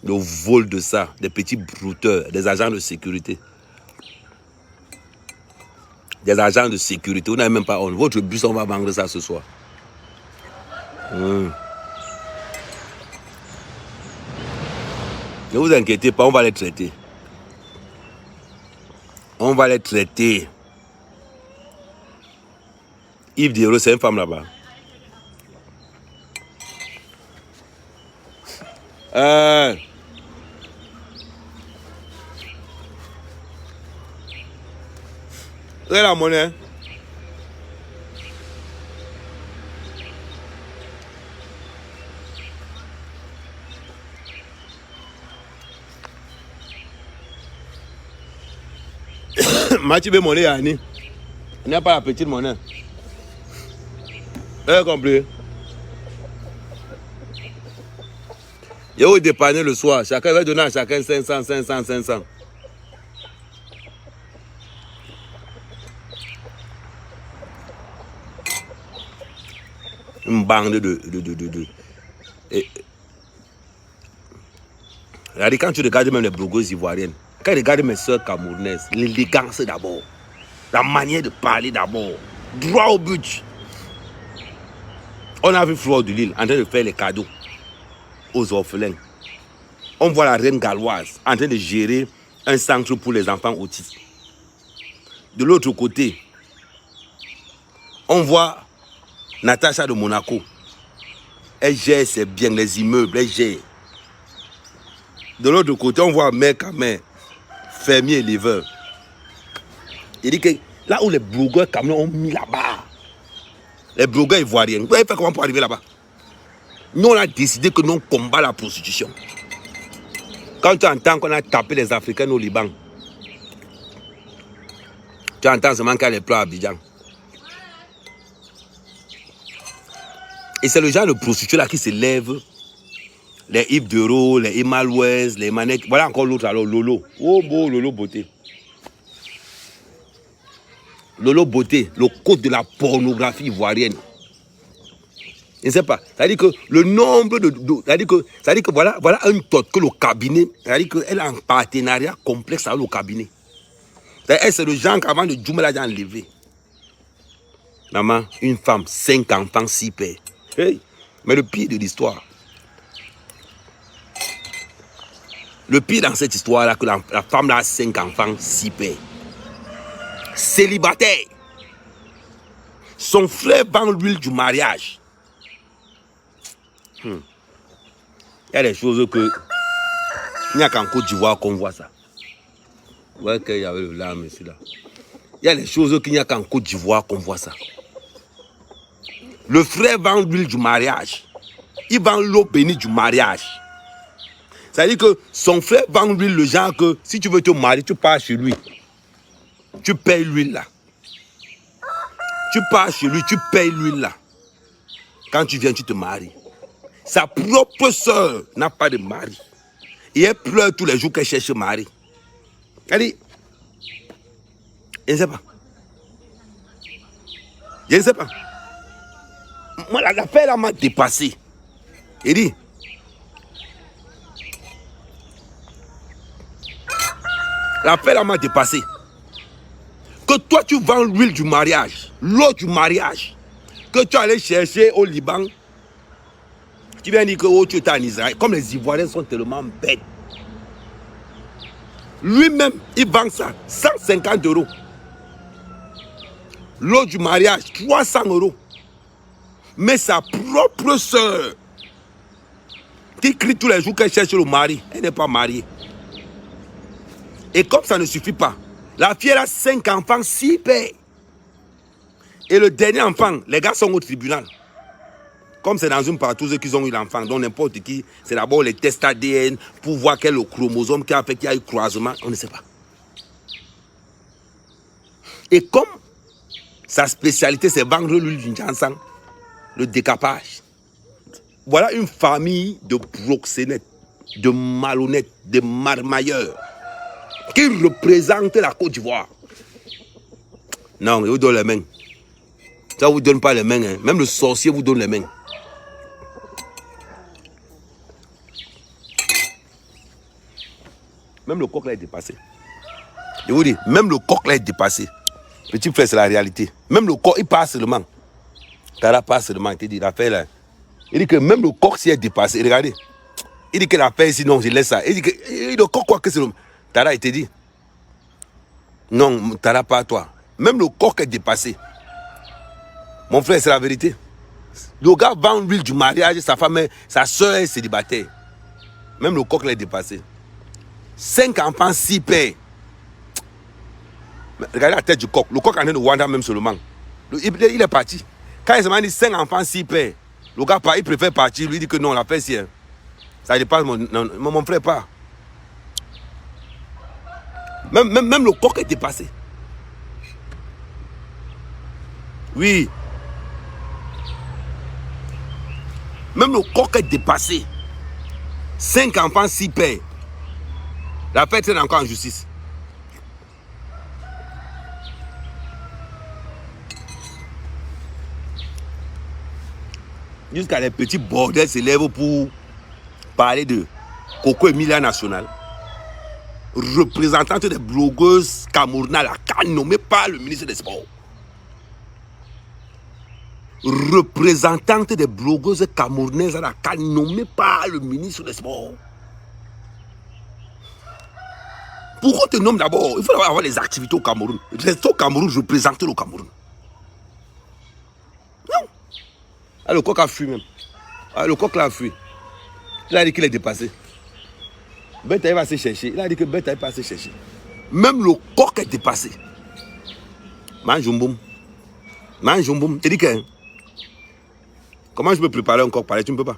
Le vol de ça, des petits brouteurs, des agents de sécurité. Des agents de sécurité. Vous n'avez même pas honte. Votre bus, on va vendre ça ce soir. Ne vous inquiétez pas, on va les traiter. On va les traiter. Yves Diro, c'est une femme là-bas. Où est la monnaie? Mathieu veut monnaie, Annie. Il n'y a pas la petite monnaie. Vous avez compris? Il va dépanner le soir. Chacun va donner à chacun 500. Une bande de. Regardez, quand tu regardes même les blogueuses ivoiriennes, quand tu regardes mes soeurs camerounaises, l'élégance d'abord, la manière de parler d'abord, droit au but. On a vu Fleur de Lille en train de faire les cadeaux aux orphelins. On voit la reine galloise en train de gérer un centre pour les enfants autistes. De l'autre côté, on voit Natacha de Monaco. Elle gère ses biens, les immeubles, elle gère. De l'autre côté, on voit mère à mère, fermier et éleveur. Il dit que là où les blogueurs camerounais ont mis là-bas, les blogueurs ivoiriens, vous avez fait comment pour arriver là-bas? Nous, on a décidé que nous combattons la prostitution. Quand tu entends qu'on a tapé les Africains au Liban, tu entends seulement qu'il y a les plats à Abidjan. Et c'est le genre de prostituée là qui se lève. Les Yves Dero, les Emalwes, les Manek. Voilà encore l'autre alors, Lolo. Oh beau, Lolo Beauté. Lolo Beauté, le code de la pornographie ivoirienne. Je ne sais pas. C'est-à-dire que le nombre de. C'est-à-dire que voilà un tot que le cabinet. C'est-à-dire qu'elle a un partenariat complexe avec le cabinet. C'est le genre qu'avant de Djoumela a enlevé. Maman, une femme, 5 enfants, 6 pères. Hey. Mais le pire de l'histoire. Le pire dans cette histoire-là, que la femme là a 5 enfants, 6 pères. Célibataire. Son frère vend l'huile du mariage. Il y a des choses que... Il n'y a qu'en Côte d'Ivoire qu'on voit ça. Vous voyez qu'il y avait le lame ici là. Il y a des choses qu'il n'y a qu'en Côte d'Ivoire qu'on voit ça. Le frère vend l'huile du mariage. Il vend l'eau bénie du mariage. C'est-à-dire que son frère vend l'huile, le genre que si tu veux te marier, tu pars chez lui. Tu payes l'huile là. Tu pars chez lui, tu payes l'huile là. Quand tu viens, tu te maries. Sa propre soeur n'a pas de mari. Et elle pleure tous les jours qu'elle cherche mari. Elle dit, je ne sais pas. Je ne sais pas. Moi, l'affaire là m'a dépassé. Il dit, l'affaire là m'a dépassé. Que toi tu vends l'huile du mariage, l'eau du mariage, que tu allais chercher au Liban. Tu viens dire que oh, tu étais en Israël. Comme les Ivoiriens sont tellement bêtes. Lui-même, il vend ça 150 €. L'eau du mariage, 300 €. Mais sa propre soeur, qui crie tous les jours qu'elle cherche le mari, elle n'est pas mariée. Et comme ça ne suffit pas, la fille a 5 enfants, 6 pères. Et le dernier enfant, les gars sont au tribunal. Comme c'est dans une partouze qu'ils ont eu l'enfant, donc n'importe qui, c'est d'abord les tests ADN pour voir quel est le chromosome qui a fait qu'il y a eu croisement, on ne sait pas. Et comme sa spécialité c'est vendre l'huile du Jansan, le décapage. Voilà une famille de proxénètes, de malhonnêtes, de marmailleurs qui représentent la Côte d'Ivoire. Non, ils vous donnent les mains. Ça ne vous donne pas les mains, hein. Même le sorcier vous donne les mains. Même le coq là est dépassé. Je vous dis, même le coq là est dépassé. Petit frère, c'est la réalité. Même le coq, il passe seulement. Tara passe seulement. Il dit, l'affaire là. Il dit que même le coq s'y est dépassé. Regardez. Il dit que l'affaire, sinon je laisse ça. Il dit que le coq, quoi que c'est le. Tara, il te dit. Non, Tara, pas toi. Même le coq est dépassé. Mon frère, c'est la vérité. Le gars vend l'huile du mariage, sa femme, sa soeur est célibataire. Même le coq l'a dépassé. 5 enfants, 6 pères. Regardez la tête du coq. Le coq en train de wander même seulement. Il est parti. Quand il se dit 5 enfants, 6 pères, le gars il préfère partir. Lui dit que non, la paix c'est. Ça dépasse mon frère pas. Même le coq est dépassé. Oui. Même le coq est dépassé. 5 enfants, 6 pères. La fête est encore en justice. Jusqu'à les petits bordels s'élèvent pour parler de Coco Emilia National, représentante des blogueuses camerounaises, nommée par le ministre des Sports. Représentante des blogueuses camerounaises à la CAN nommée par le ministre des Sports. Pourquoi on te nomme d'abord? Il faut avoir des activités au Cameroun. Rester au Cameroun, représenter le Cameroun. Non. Ah, le coq a fui même. Ah, le coq l'a fui. Il a dit qu'il est dépassé. Beta va se chercher. Il a dit que Beta va se chercher. Même le coq est dépassé. Manjumboum. Manjumboum. Tu dis que... Comment je peux préparer un coq pareil? Tu ne peux pas.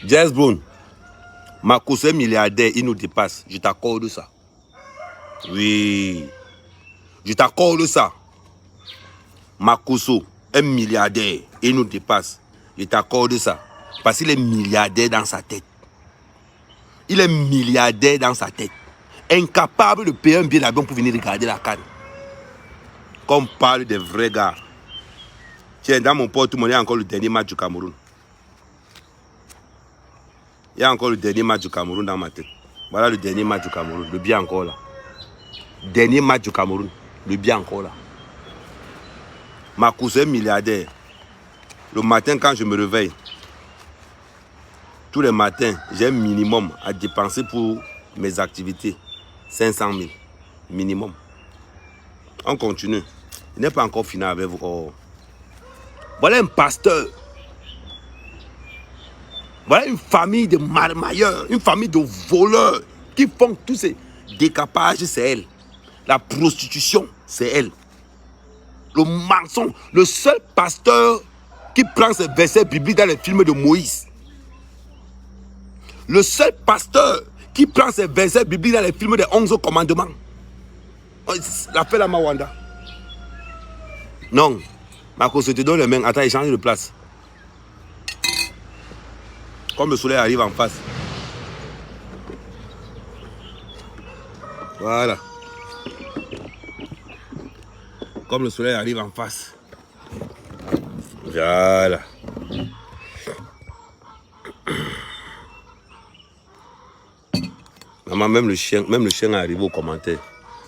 Jazz Brown, Makosso est milliardaire, il nous dépasse. Je t'accorde ça. Oui. Je t'accorde ça. Makosso est milliardaire, il nous dépasse. Je t'accorde ça. Parce qu'il est milliardaire dans sa tête. Il est milliardaire dans sa tête. Incapable de payer un billet d'avion pour venir regarder la CAN. Comme parle des vrais gars. Tiens, dans mon porte-monnaie, il y a encore le dernier match du Cameroun. Il y a encore le dernier match du Cameroun dans ma tête. Voilà le dernier match du Cameroun. Le bien encore là. Dernier match du Cameroun. Le bien encore là. Makosso est milliardaire. Le matin, quand je me réveille, tous les matins, j'ai un minimum à dépenser pour mes activités. 500 000. Minimum. On continue. Il n'est pas encore fini avec vous. Oh. Voilà un pasteur. Voilà une famille de marmailleurs, une famille de voleurs qui font tous ces décapages, c'est elle. La prostitution, c'est elle. Le mensonge, le seul pasteur qui prend ses versets bibliques dans les films de Moïse. Le seul pasteur qui prend ses versets bibliques dans les films des 11 commandements. La fait la Mawanda. Non. Marco, je te donne les mains. Attends, il change de place. Comme le soleil arrive en face. Voilà. Comme le soleil arrive en face. Voilà. Maman, même le chien est arrivé au commentaire.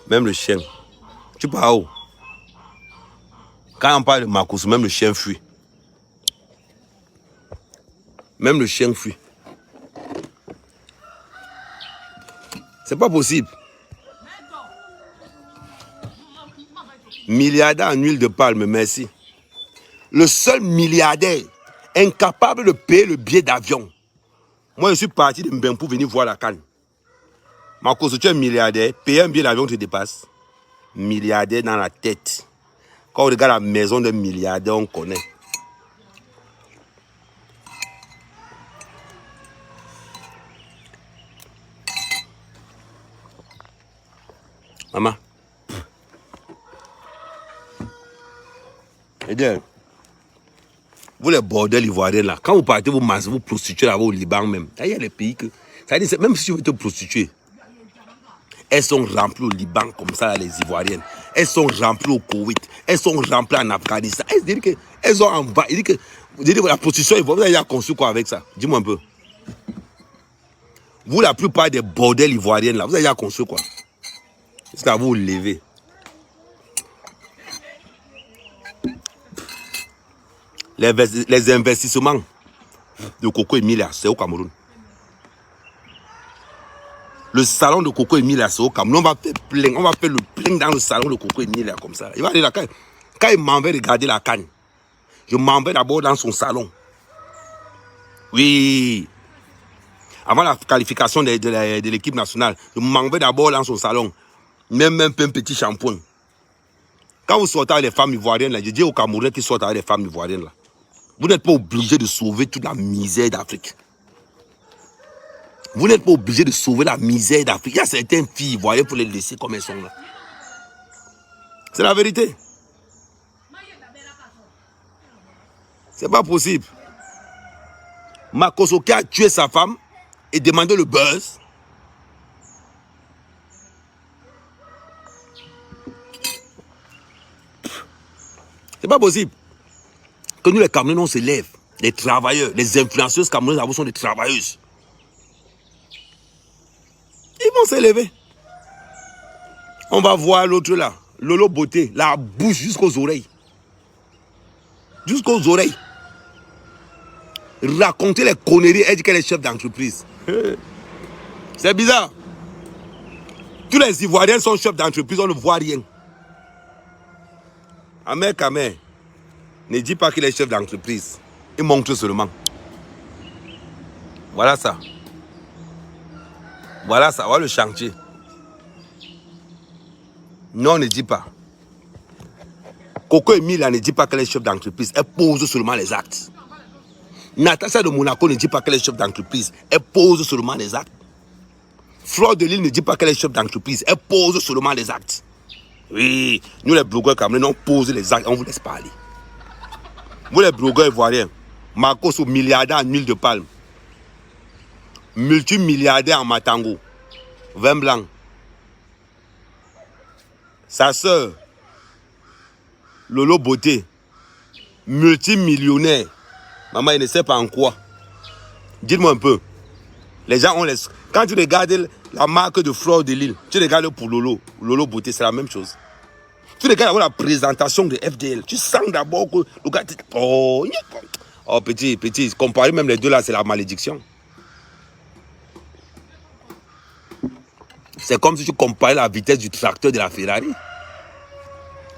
Même le chien. Tu pars où? Quand on parle de Marcos, même le chien fuit. Même le chien fuit. C'est pas possible. Milliardaire en huile de palme, merci. Le seul milliardaire incapable de payer le billet d'avion. Moi, je suis parti de Mbem pour venir voir la CAN. Marcos, tu es milliardaire, payer un billet d'avion te dépasse. Milliardaire dans la tête. Quand on regarde la maison d'un milliardaire, on connaît. Maman. Eh bien, vous les bordels ivoiriens là, quand vous partez, vous massez, vous prostituez là-bas au Liban même. Il y a des pays que... Ça veut dire, même si vous te prostituer, elles sont remplies au Liban comme ça, là, les Ivoiriennes. Elles sont remplies au Koweït. Elles sont remplies en Afghanistan. Elles disent qu'elles ont envahi. Vous dites que la prostitution, vous avez construit quoi avec ça? Dis-moi un peu. Vous, la plupart des bordels ivoiriennes là, vous avez construit quoi? Est-ce qu'à vous lever? Les investissements de Coco Emilia, c'est au Cameroun. Le salon de Coco Emilia, c'est au Cameroun. On va faire le plein dans le salon de Coco Emilia comme ça. Il va aller là, quand il m'en va regarder la canne, je m'en vais d'abord dans son salon. Oui. Avant la qualification de l'équipe nationale, je m'en vais d'abord dans son salon. Même un petit shampoing. Quand vous sortez avec les femmes ivoiriennes, là, je dis aux Camerounais qui sortent avec les femmes ivoiriennes, là, vous n'êtes pas obligé de sauver toute la misère d'Afrique. Vous n'êtes pas obligé de sauver la misère d'Afrique. Il y a certaines filles ivoiriennes pour les laisser comme elles sont là. C'est la vérité. C'est pas possible. Makoso qui a tué sa femme et demandé le buzz. C'est pas possible. Que nous les Camerounais on se lève. Les travailleurs, les influenceuses camerounaises sont des travailleuses. Ils vont s'élever. On va voir l'autre là, Lolo Beauté, la bouche jusqu'aux oreilles. Jusqu'aux oreilles. Raconter les conneries, elle dit qu'elle est chef d'entreprise. C'est bizarre. Tous les Ivoiriens sont chefs d'entreprise, on ne voit rien. Amer Kamer ne dit pas qu'il est chef d'entreprise. Il montre seulement. Voilà ça. Voilà ça, voilà le chantier. Non, ne dit pas. Coco Emilia ne dit pas qu'elle est chef d'entreprise. Elle pose seulement les actes. Natacha de Monaco ne dit pas qu'elle est chef d'entreprise. Elle pose seulement les actes. Fleur de Lille ne dit pas qu'elle est chef d'entreprise. Elle pose seulement les actes. Oui, nous les blogueurs camerounais, on pose les actes, on vous laisse parler. Vous les blogueurs ivoiriens, Marcos au milliardaire en huile de palme. Multimilliardaire en matango. Vin blanc. Sa soeur, Lolo Beauté, multimillionnaire. Maman, il ne sait pas en quoi. Dites-moi un peu. Les gens, on laisse. Quand tu regardes la marque de Fleur de Lille, tu regardes pour Lolo Beauté, c'est la même chose. Tu regardes la présentation de FDL, tu sens d'abord que le gars... Oh, Oh, petit, comparer même les deux là, c'est la malédiction. C'est comme si tu comparais la vitesse du tracteur de la Ferrari.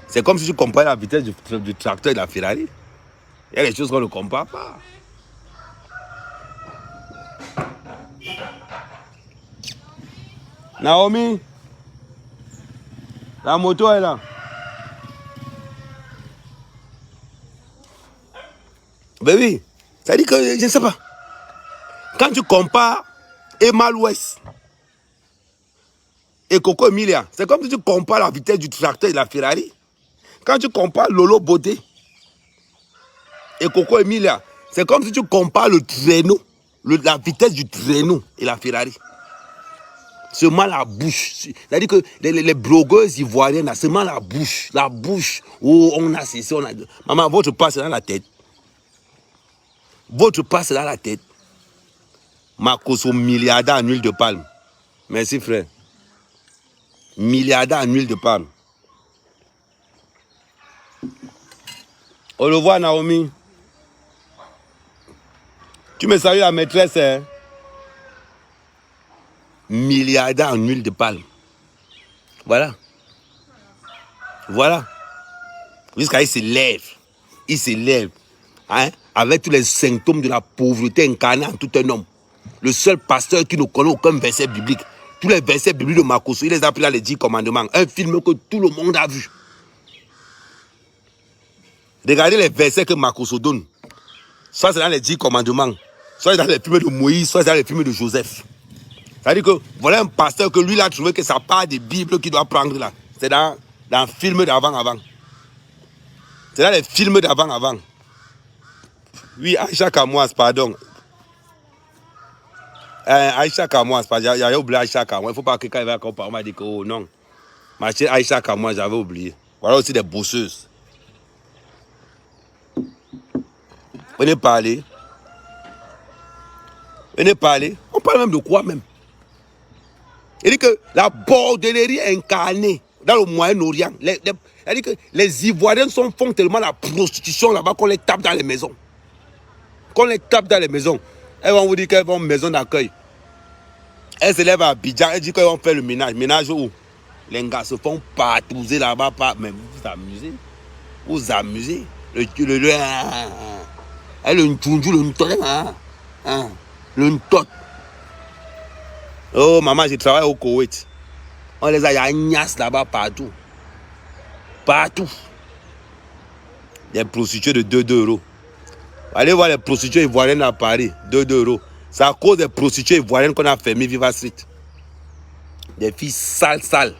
C'est comme si tu comparais la vitesse du tracteur de la Ferrari. Il y a des choses qu'on ne compare pas. Naomi, la moto est là. Ben oui, ça dit que je ne sais pas. Quand tu compares Emma West et Coco Emilia, c'est comme si tu compares la vitesse du tracteur et de la Ferrari. Quand tu compares Lolo Beauté et Coco Emilia, c'est comme si tu compares le traîneau, la vitesse du traîneau et la Ferrari. Seulement la bouche. C'est-à-dire que les blogueuses ivoiriennes, seulement la bouche. La bouche. Oh, on a ceci, on a... Maman, votre passe dans la tête. Votre passe dans la tête. Makoso, milliardaire en huile de palme. Merci, frère. Milliardaire en huile de palme. Au revoir, Naomi. Tu me salues la maîtresse, hein? Milliardaire en huile de palme. Voilà. Voilà. Jusqu'à il s'élève. Il s'élève. Hein? Avec tous les symptômes de la pauvreté incarnée en tout un homme. Le seul pasteur qui ne connaît aucun verset biblique. Tous les versets bibliques de Makoso, il les a pris dans les 10 commandements. Un film que tout le monde a vu. Regardez les versets que Makoso donne. Soit c'est dans les 10 commandements, soit c'est dans les films de Moïse, soit c'est dans les films de Joseph. C'est-à-dire que voilà un pasteur que lui il a trouvé que ça part des Bibles qu'il doit prendre là. C'est dans le film d'avant. C'est dans les films d'avant. Oui, Aïcha Kamouas, pardon. Aïcha Kamouas, j'avais oublié Aïcha Kamouas. Il ne faut pas que quelqu'un va comparer, on m'a dit que oh non. Ma chérie Aïcha Kamouas, j'avais oublié. Voilà aussi des bosseuses. Venez parler. On parle même de quoi même? Il dit que la bordellerie incarnée dans le Moyen-Orient, il dit que les Ivoiriens font tellement la prostitution là-bas qu'on les tape dans les maisons. Elles vont vous dire qu'elles vont maison d'accueil. Elles se lèvent à Abidjan, elles disent qu'elles vont faire le ménage. Ménage où les gars se font patrouiller là-bas. Mais vous vous amusez. Le ntchunju, le ntot. Oh maman, je travaille au Koweït. On les a, il y a un nias là-bas partout. Des prostituées de 2 euros. Allez voir les prostituées ivoiriennes à Paris, 2 euros. C'est à cause des prostituées ivoiriennes qu'on a fermé Viva Street. Des filles sales.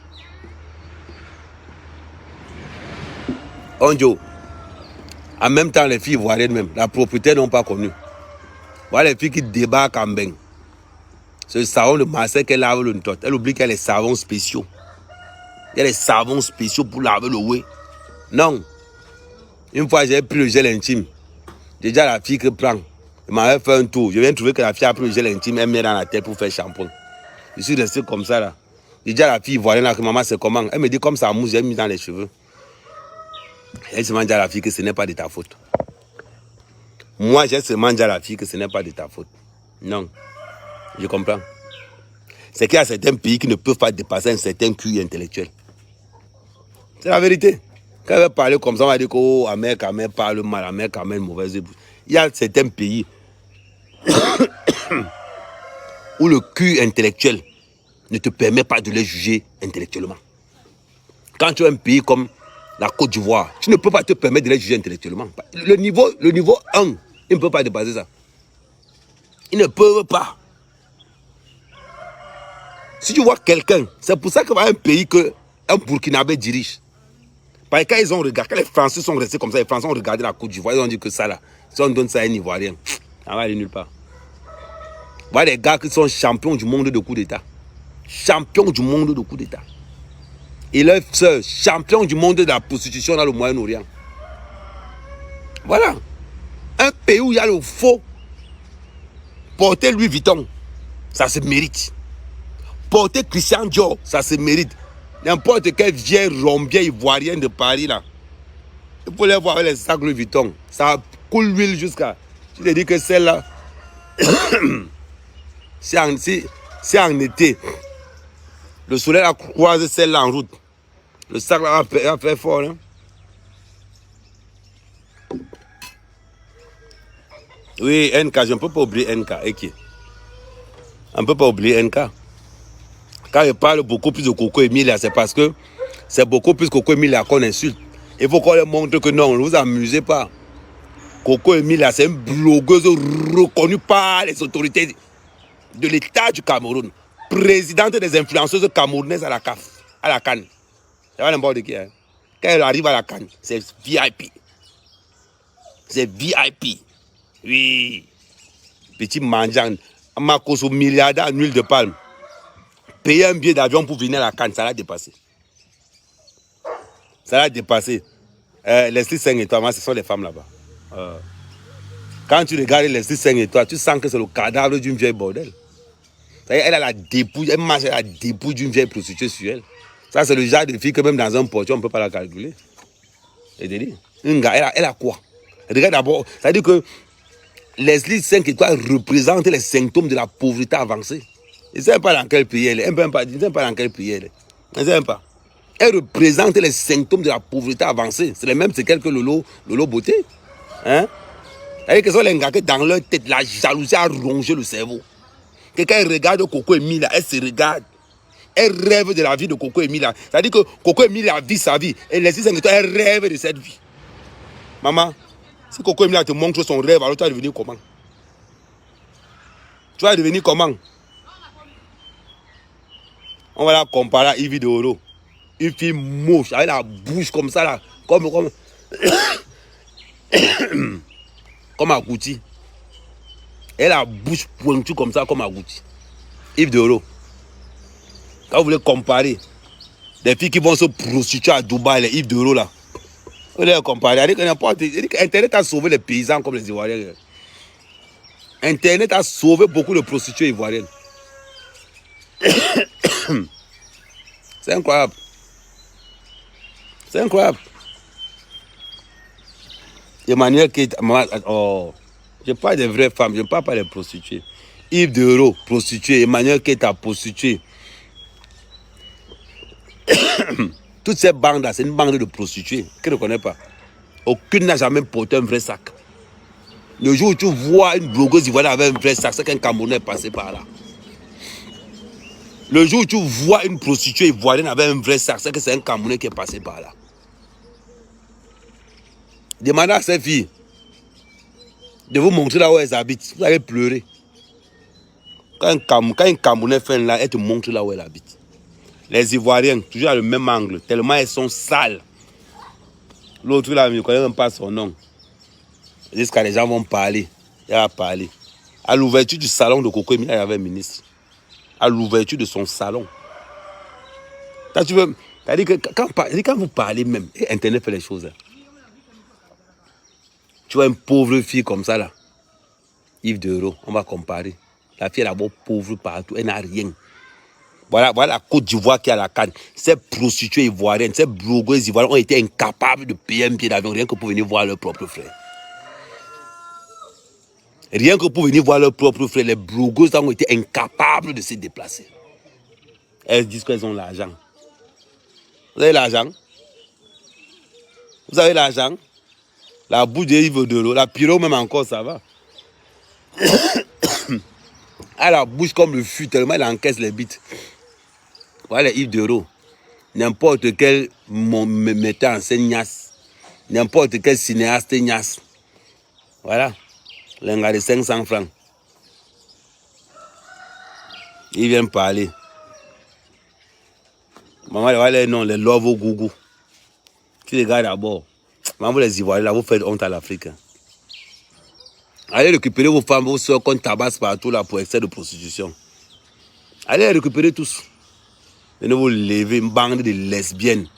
Onjo. En même temps, les filles ivoiriennes même, la propriétaire n'ont pas connu. Voilà les filles qui débarquent en bain. Ce savon de Marseille qu'elle lave le ntot. Elle oublie qu'il y a les savons spéciaux. Il y a les savons spéciaux pour laver le oué. Non. Une fois, j'ai pris le gel intime. Déjà, la fille qui prend. Elle m'avait fait un tour. Je viens de trouver que la fille a pris le gel intime. Elle met dans la tête pour faire shampoing. Je suis resté comme ça là. Déjà, la fille voyait là que maman, c'est comment? Elle me dit comme ça mousse, j'ai mis dans les cheveux. Elle se dit à la fille que ce n'est pas de ta faute. Moi, j'ai seulement dit à la fille que ce n'est pas de ta faute. Non. Je comprends. C'est qu'il y a certains pays qui ne peuvent pas dépasser un certain QI intellectuel. C'est la vérité. Quand elle va parler comme ça, on va dire que oh, Amère parle mal, Amère mauvaise épouse. Il y a certains pays où le QI intellectuel ne te permet pas de les juger intellectuellement. Quand tu as un pays comme la Côte d'Ivoire, tu ne peux pas te permettre de les juger intellectuellement. Le niveau 1, il ne peut pas dépasser ça. Ils ne peuvent pas. Si tu vois quelqu'un, c'est pour ça qu'il y a un pays qu'un Burkinabé dirige. Parce que quand ils ont regardé, quand les Français sont restés comme ça, les Français ont regardé la Côte d'Ivoire, ils ont dit que ça là, si on donne ça à un Ivoirien, ça va aller nulle part. Voilà des gars qui sont champions du monde de coup d'État. Champions du monde de coup d'État. Et leur sœur, champion du monde de la prostitution dans le Moyen-Orient. Voilà. Un pays où il y a le faux. Porter Louis Vuitton, ça se mérite. Porter Christian Dior, ça se mérite. N'importe quelle vieille rombière ivoirienne de Paris là. Vous pouvez les voir avec les sacs Louis Vuitton. Ça coule l'huile jusqu'à Tu te dis que celle-là, c'est en été. Le soleil a croisé celle-là en route. Le sac là va faire fort. Hein? Oui, NK, je ne peux pas oublier NK. On ne peut pas oublier NK. Quand je parle beaucoup plus de Coco Emilia, c'est parce que c'est beaucoup plus Coco Emilia qu'on insulte. Il faut qu'on leur montre que non, ne vous amusez pas. Coco Emilia, c'est une blogueuse reconnue par les autorités de l'État du Cameroun. Présidente des influenceuses camerounaises à la CAF, à la CAN. C'est pas n'importe qui. Hein. Quand elle arrive à la CAN, c'est VIP. C'est VIP. Oui. Petit mangeant. Makoso milliardaire en huile de palme. Payer un billet d'avion pour venir à la CAN, ça l'a dépassé. Ça l'a dépassé. Leslie 5 étoiles, ce sont les femmes là-bas. Quand tu regardes Leslie 5 étoiles, tu sens que c'est le cadavre d'une vieille bordel. Elle a la dépouille, elle mange la dépouille d'une vieille prostituée sur elle. Ça, c'est le genre de fille que même dans un portrait, on ne peut pas la calculer. Elle a quoi? Regarde d'abord, ça veut dire que Leslie 5 étoiles représente les symptômes de la pauvreté avancée. Je ne sais pas dans quel pays elle est. Je ne sais pas dans quel pays elle est. Je ne sais pas. Elle représente les symptômes de la pauvreté avancée. C'est les mêmes séquelles que Lolo Beauté. Hein? C'est-à-dire que ce sont les gars qui dans leur tête, la jalousie a rongé le cerveau. Quelqu'un regarde Coco Emilia, elle se regarde. Elle rêve de la vie de Coco Emilia. C'est-à-dire que Coco Emilia vit sa vie. Et les 6 elle rêve de cette vie. Maman, si Coco Emilia te montre son rêve, alors tu vas devenir comment? Tu vas devenir comment? On va la comparer à Yves Deoro. Une fille moche, avec la bouche comme ça, là, comme Agouti. Elle a la bouche pointue comme ça, comme Agouti. Yves Deoro. Quand vous voulez comparer des filles qui vont se prostituer à Dubaï, les Yves Deoro là, vous voulez comparer. Elle dit qu'Internet a sauvé les paysans comme les Ivoiriens. Internet a sauvé beaucoup de prostituées ivoiriennes. C'est incroyable. C'est incroyable. Emmanuel Keita, oh, je parle des vraies femmes, je ne parle pas des prostituées. Yves Deoro, prostituée. Emmanuel Keita, prostituée. Toutes ces bandes-là, c'est une bande de prostituées. Qui ne connaît pas? Aucune n'a jamais porté un vrai sac. Le jour où tu vois une blogueuse ivoirienne avec un vrai sac, c'est qu'un Camerounais est passé par là. Le jour où tu vois une prostituée ivoirienne avec un vrai sac, c'est que c'est un Camerounais qui est passé par là. Demandez à ces filles de vous montrer là où elles habitent. Vous allez pleurer. Quand un Camerounais fait là, elle te montre là où elle habite. Les Ivoiriennes, toujours à le même angle, tellement elles sont sales. L'autre là, je ne connais même pas son nom. Jusqu'à les gens vont parler. Elle va parler. À l'ouverture du salon de Coco Emilia, il y avait un ministre. À l'ouverture de son salon. C'est-à-dire que quand vous parlez même, et Internet fait les choses. Hein. Tu vois une pauvre fille comme ça là, Yves Deoro, on va comparer. La fille est d'abord pauvre partout, elle n'a rien. Voilà la Côte d'Ivoire qui a la canne. Ces prostituées ivoiriennes, ces blogueuses ivoiriennes ont été incapables de payer un billet d'avion rien que pour venir voir leur propre frère. Rien que pour venir voir leur propre frère, les blogueuses ont été incapables de se déplacer. Elles disent qu'elles ont l'argent. Vous avez l'argent? Vous avez l'argent? La bouche de Yves Deoro, la pyro même encore, ça va. Elle a la bouche comme le fût, tellement elle encaisse les bites. Voilà Yves Deoro. N'importe quel metteur en scène niasse. N'importe quel cinéaste niasse. Voilà. Les gars de 500 francs. Ils viennent parler. Maman, voilà les noms, les love au gougou. Tu les gars d'abord. Maman, vous les Ivoiriens, là, vous faites honte à l'Afrique. Allez récupérer vos femmes, vos soeurs qu'on tabasse partout là pour excès de prostitution. Allez les récupérer tous. Venez vous lever une bande de lesbiennes.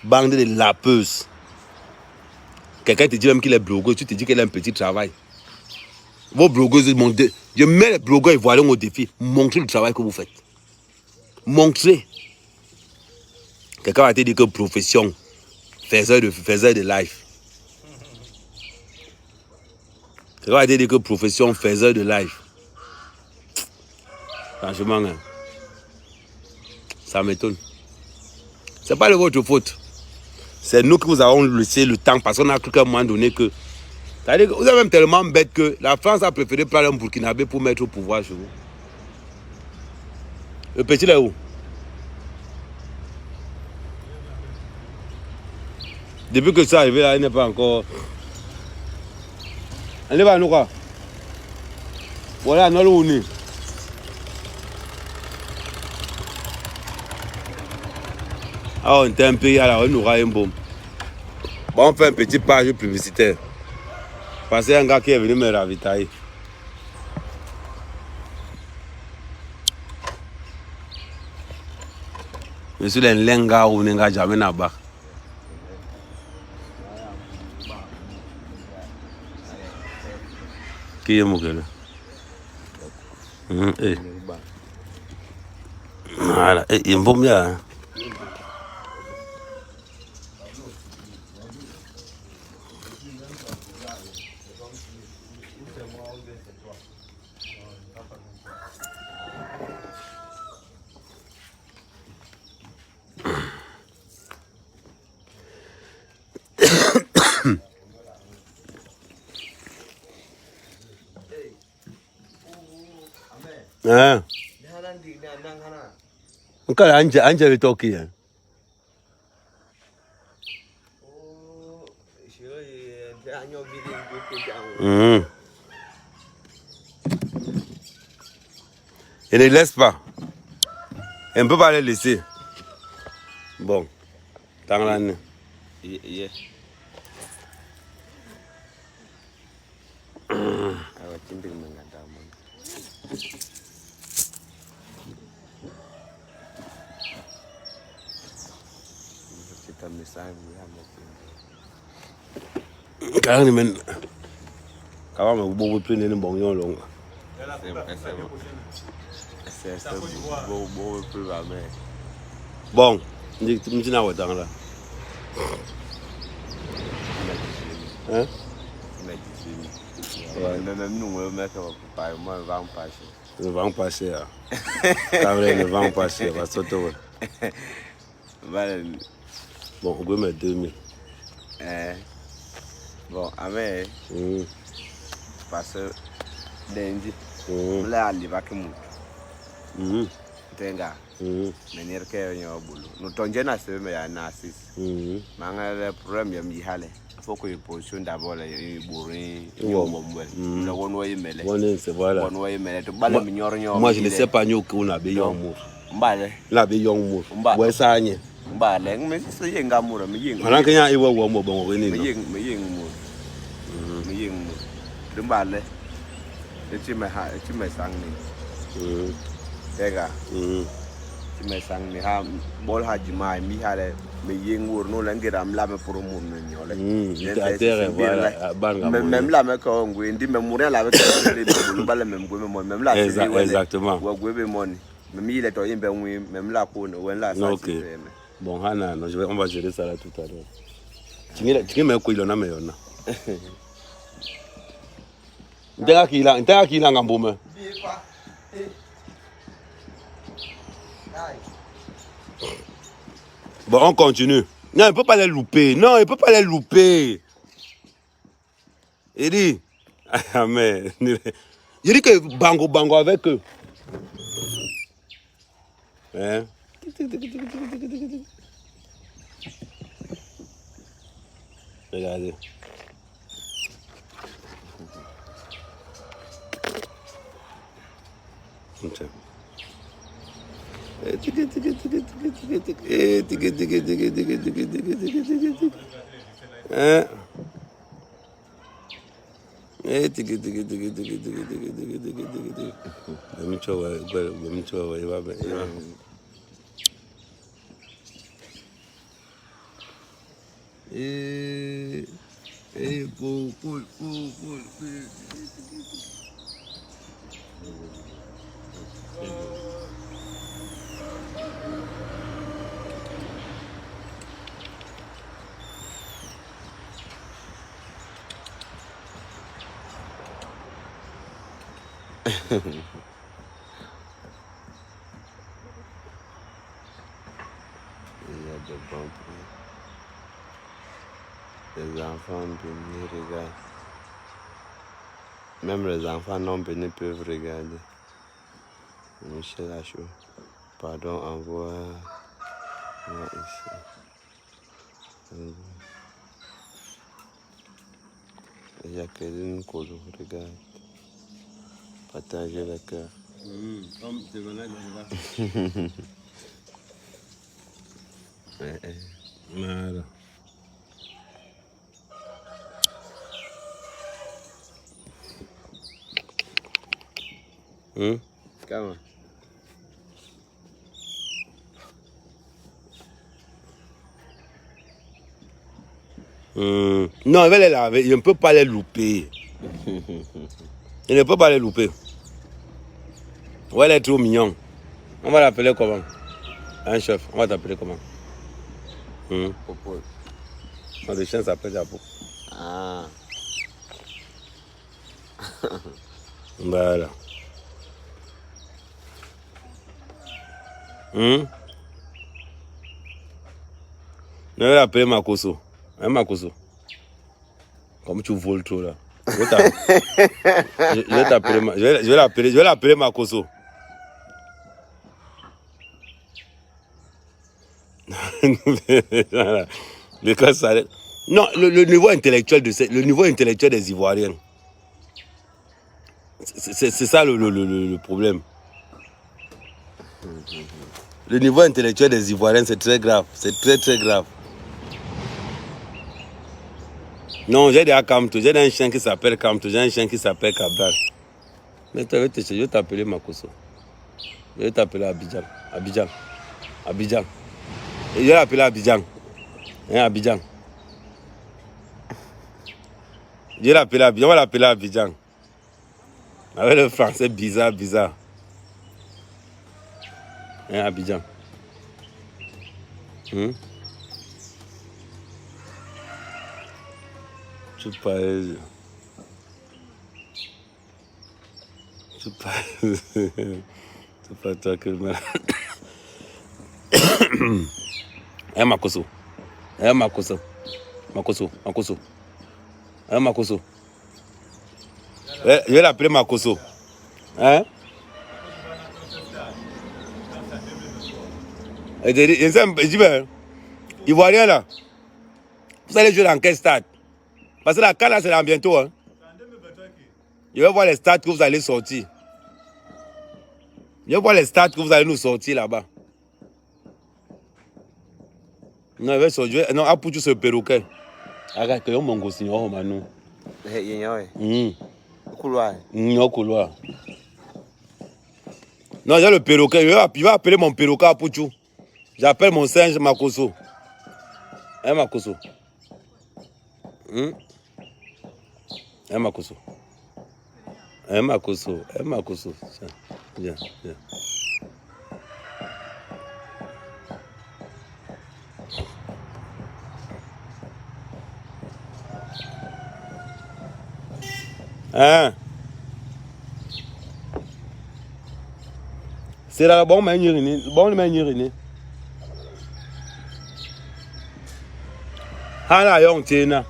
Bande de lapeuses. Quelqu'un te dit même qu'il est blogueur, tu te dis qu'elle a un petit travail. Vos blogueuses, je mets les blogueurs ivoiriens au défi. Montrez le travail que vous faites. Montrez. Quelqu'un va te dire que profession, faiseur de life. C'est quoi dire que profession faiseur de live? Franchement, hein, ça m'étonne. C'est pas de votre faute. C'est nous qui vous avons laissé le temps parce qu'on a cru qu'à un moment donné que... C'est-à-dire que vous êtes même tellement bête que la France a préféré prendre un Burkinabé pour mettre au pouvoir chez vous. Le petit là où? Depuis que ça arrivé là, il n'est pas encore... On est pas nous quoi? Voilà, nous allons unir. Ah, on était un pays à la on aura un bon. Bon, on fait un petit page publicitaire. Parce qu'il y a un gars qui est venu me ravitailler. Je suis un lenga ou un gars jamais là-bas. Qui est mon gars là? Voilà, il est bon bien. Ah. Kalau anja betoki ya. Et ne laisse pas. On ne peut pas les laisser. Bon. Tant l'année. Yeah. Quand on est quand on est plus de bon yon long. Bon, je dis na wetang là. Hein? Même nous on met pas moi va en passer. Ne va en passer. Ça vrai ne va en passer, va sauter. Bon, on peut mettre 2000. Bon, amen. Parce que lundi, là, il va que nous. Tenga. Menir que yo bulu. Nous tonge na se me ya na sis. Manga le problème ya mi hale. Faut que position d'abord la bourrin yo momwel. Le won way mele. Won c'est voilà. Won way mele to bala mi nyor nyor. Moi je ne sais pas nyo ko na be yon mur. Mbale. La be yon mur. Ouais ça nye. Mbale mais c'est yenga mura mi yeng. Mana kenya iwo wo mo bon we ni no. Mi yeng mur. Mi yeng mur. Mbale. Eti me sang ni. Tega. Ti me sang ni ha bol haji mai mi hale me yeng wor no lan geram la me pour mon nyole. Terre voilà banga. Même la me ko ngwe ndi me mourir la avec le bala même go même la exactement. Wa go be money. Même il est oyembe ngwe même la ko no wen la ça. Bon hana no on va gérer ça là tout à l'heure. Tu me ko ilona me yona. Ntenga kila ngambome. Bon, on continue. Non, il ne peut pas les louper. Non, il ne peut pas les louper. Il dit, ah mais, il dit que bango avec eux. Hein? Regardez. Tiens. de bons prix. Les enfants bénis regardent. Même les enfants non bénis peuvent regarder. Michel Achou. Pardon, envoie ici. Jacqueline Kolo, regarde. Partagez le cœur. Voilà. Comment? Non, il va les laver. Je ne peux pas les louper. Je ne peux pas les louper. Ouais, elle est trop mignon. On va l'appeler comment? Un chef. On va t'appeler comment? Popo. Non, le chien s'appelle Japo. Ah. Voilà. Je vais l'appeler Makoso. Hein, Makoso? Comme tu voles trop là. Je vais l'appeler Makoso. Non, le niveau intellectuel des Ivoiriens. C'est ça le problème. Le niveau intellectuel des Ivoiriens, c'est très grave. C'est très très grave. Non, j'ai déjà Kamto. J'ai un chien qui s'appelle Kamto. J'ai un chien qui s'appelle Cabral. Mais je vais t'appeler Makoso. Je vais t'appeler Abidjan. Abidjan. Abidjan. Et je vais l'appeler Abidjan. Hein, Abidjan. Je vais l'appeler Abidjan. On va l'appeler Abidjan. Avec le français bizarre. Hein, Abidjan. Tu parles. C'est pas toi que mal. Hein, Makoso. Hein, Makoso. Makoso. Hein, Makoso. Je vais l'appeler Makoso. Hein? Et je dis, ben, Ivoirien là, vous allez jouer dans quel stade? Parce que la CAN là, c'est dans bientôt. Hein? Je vais voir les stades que vous allez sortir. Je vais voir les stades que vous allez nous sortir là-bas. Non, je vais sortir. Non, Apoutou, c'est le perroquet. Arrête, que mon gosse, il y a un manou. Au couloir. Au couloir. Non, j'ai le perroquet. Il va appeler mon perroquet Apoutou. J'appelle mon singe Makoso. Hein, Makoso? Hein, Makoso? Hein, Makoso? Hein, Makoso? Viens. Hein? C'est là, bon, mais il Hana Young Tina.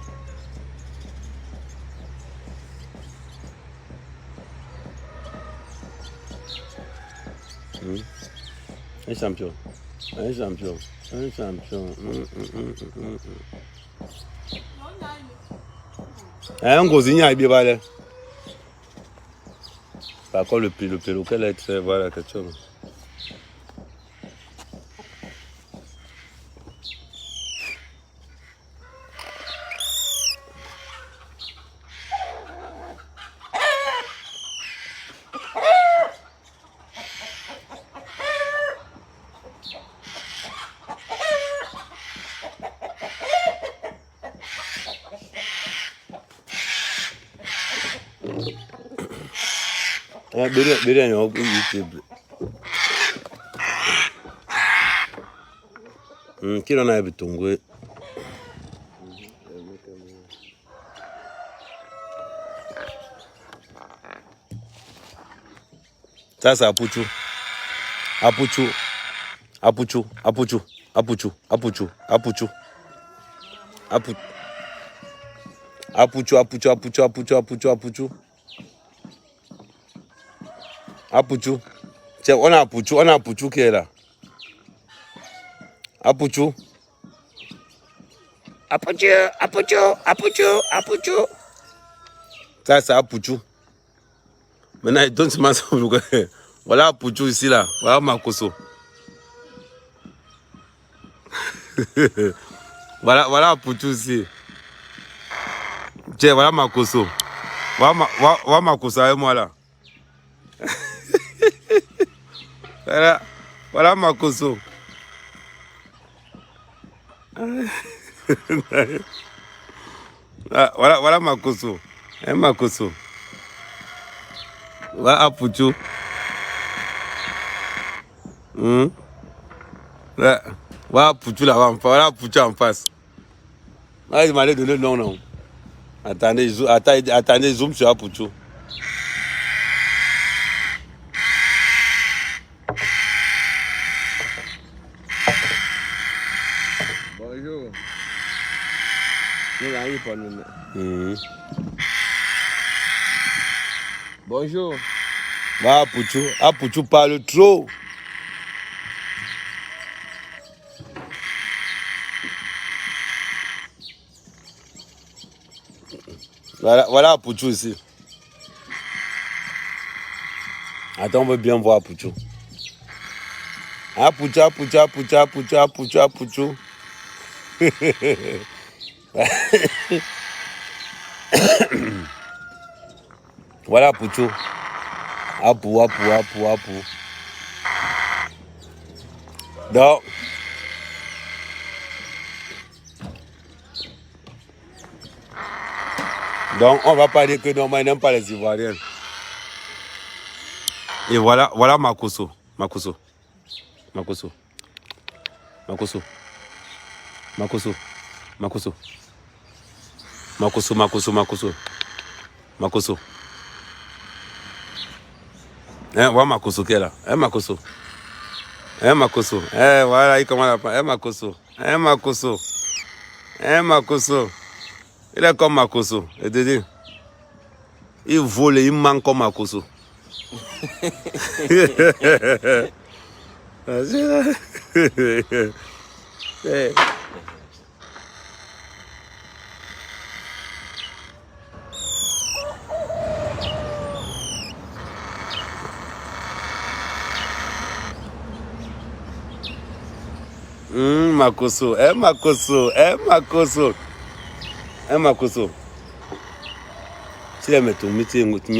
Un champion. Un gosignat, il va aller. Par contre, le perroquet là, c'est voilà quelque chose. Biri on YouTube. Qui en a bitungwe? Ça, c'est Apuchu. Apuchu. Apuchu. Apuchu. Apuchu. Apuchu. Apuchu. Apuchu. Apuchu. Apuchu. Apuchu. Apuchu. Apuchu. Apuchu. Apuchu. Tiens, on a Apuchu qui est là. Apuchu. Apuchu. Apuchu. Apuchu. Apuchu. Ça, c'est Apuchu. Maintenant, il donne ce massacre. Voilà Apuchu ici, là. Voilà Makoso. voilà Apuchu ici. Tiens, voilà Makoso. Voilà Makoso avec moi, là. Voilà Makoso. Voilà Makoso. Makoso. Voilà Apuchu. Voilà Apuchu là-bas. Voilà Apuchu en face. Ah, il m'allait donner le nom, non. Attendez, zoom sur Apuchu. Bonjour. Bonjour. Voilà Apuchu parle trop. Voilà Apuchu ici. Attends, on veut bien voir Apuchu. Apuchu. Voilà Apuchu. Apu. Donc, on va pas dire que non, il n'aime pas les Ivoiriens. Et voilà Makoso. Makoso. Voilà Makoso qui est là. Makoso. Voilà, il commence à parler. Makoso. Il est comme Makoso. Et Dédé. Il vole, il manque comme Makoso. Makoso. Makoso. Si elle met tout, miti Makoso.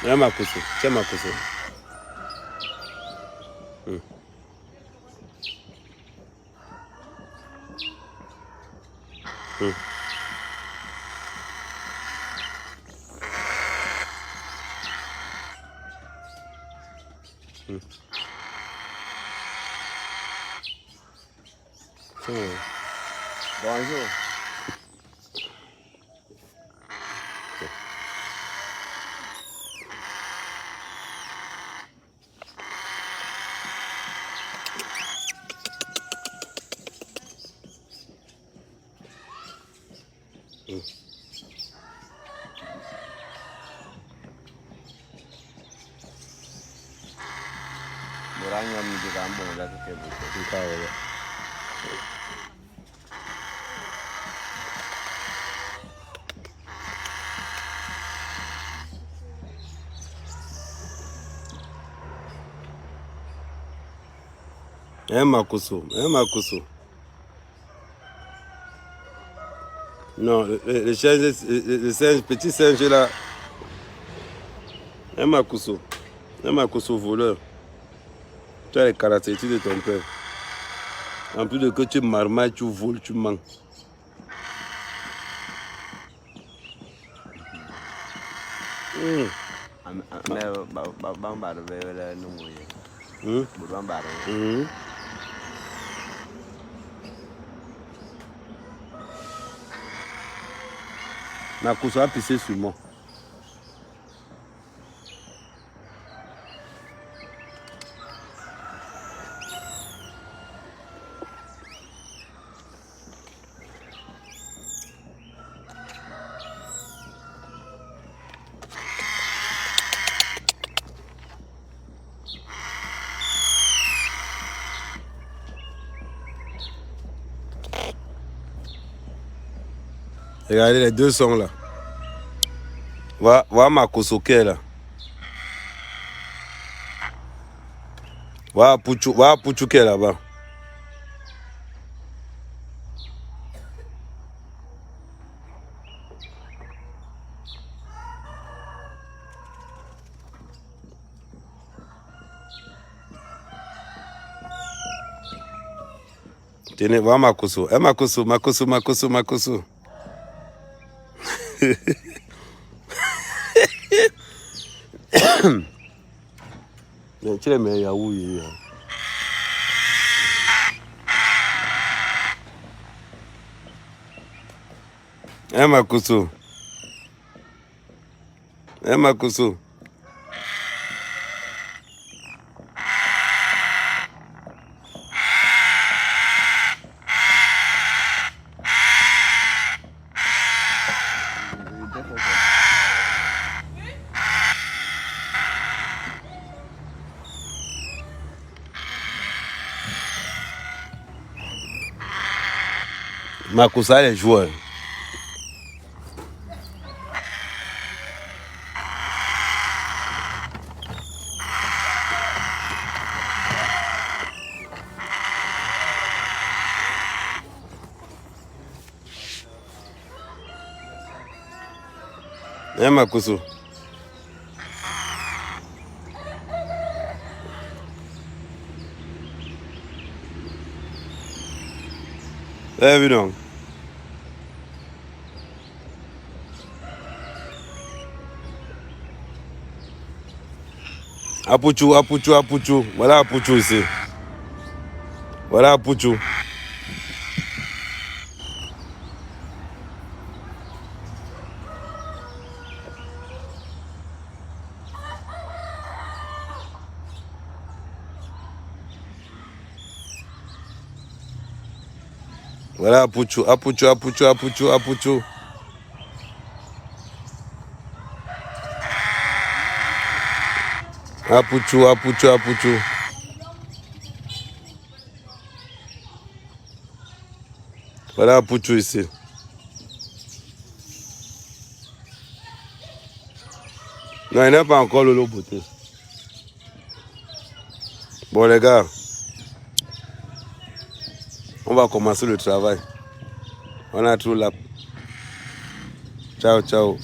Makoso. Tiens Makoso. Bonjour. Makoso. Non, le petit singe là. Makoso voleur. Tu as les caractéristiques de ton père. En plus de que tu marmailles, tu voles, tu manques. Makoso a pissé sur moi. Regardez les deux sont là. Voilà Makoso qui est là. Voilà Puchu qui est là-bas. Tenez, voilà Makoso. Makoso. Tu les mets où il est. Makoso. Makoso. Makoso a les joueurs. Makoso. Évidemment. Apuchu. Voilà Apuchu ici. Voilà Apuchu. Voilà Apuchu. Apuchu. Voilà Apuchu ici. Non, il n'a pas encore le lot beauté. Bon les gars, on va commencer le travail. On a tout là. Ciao.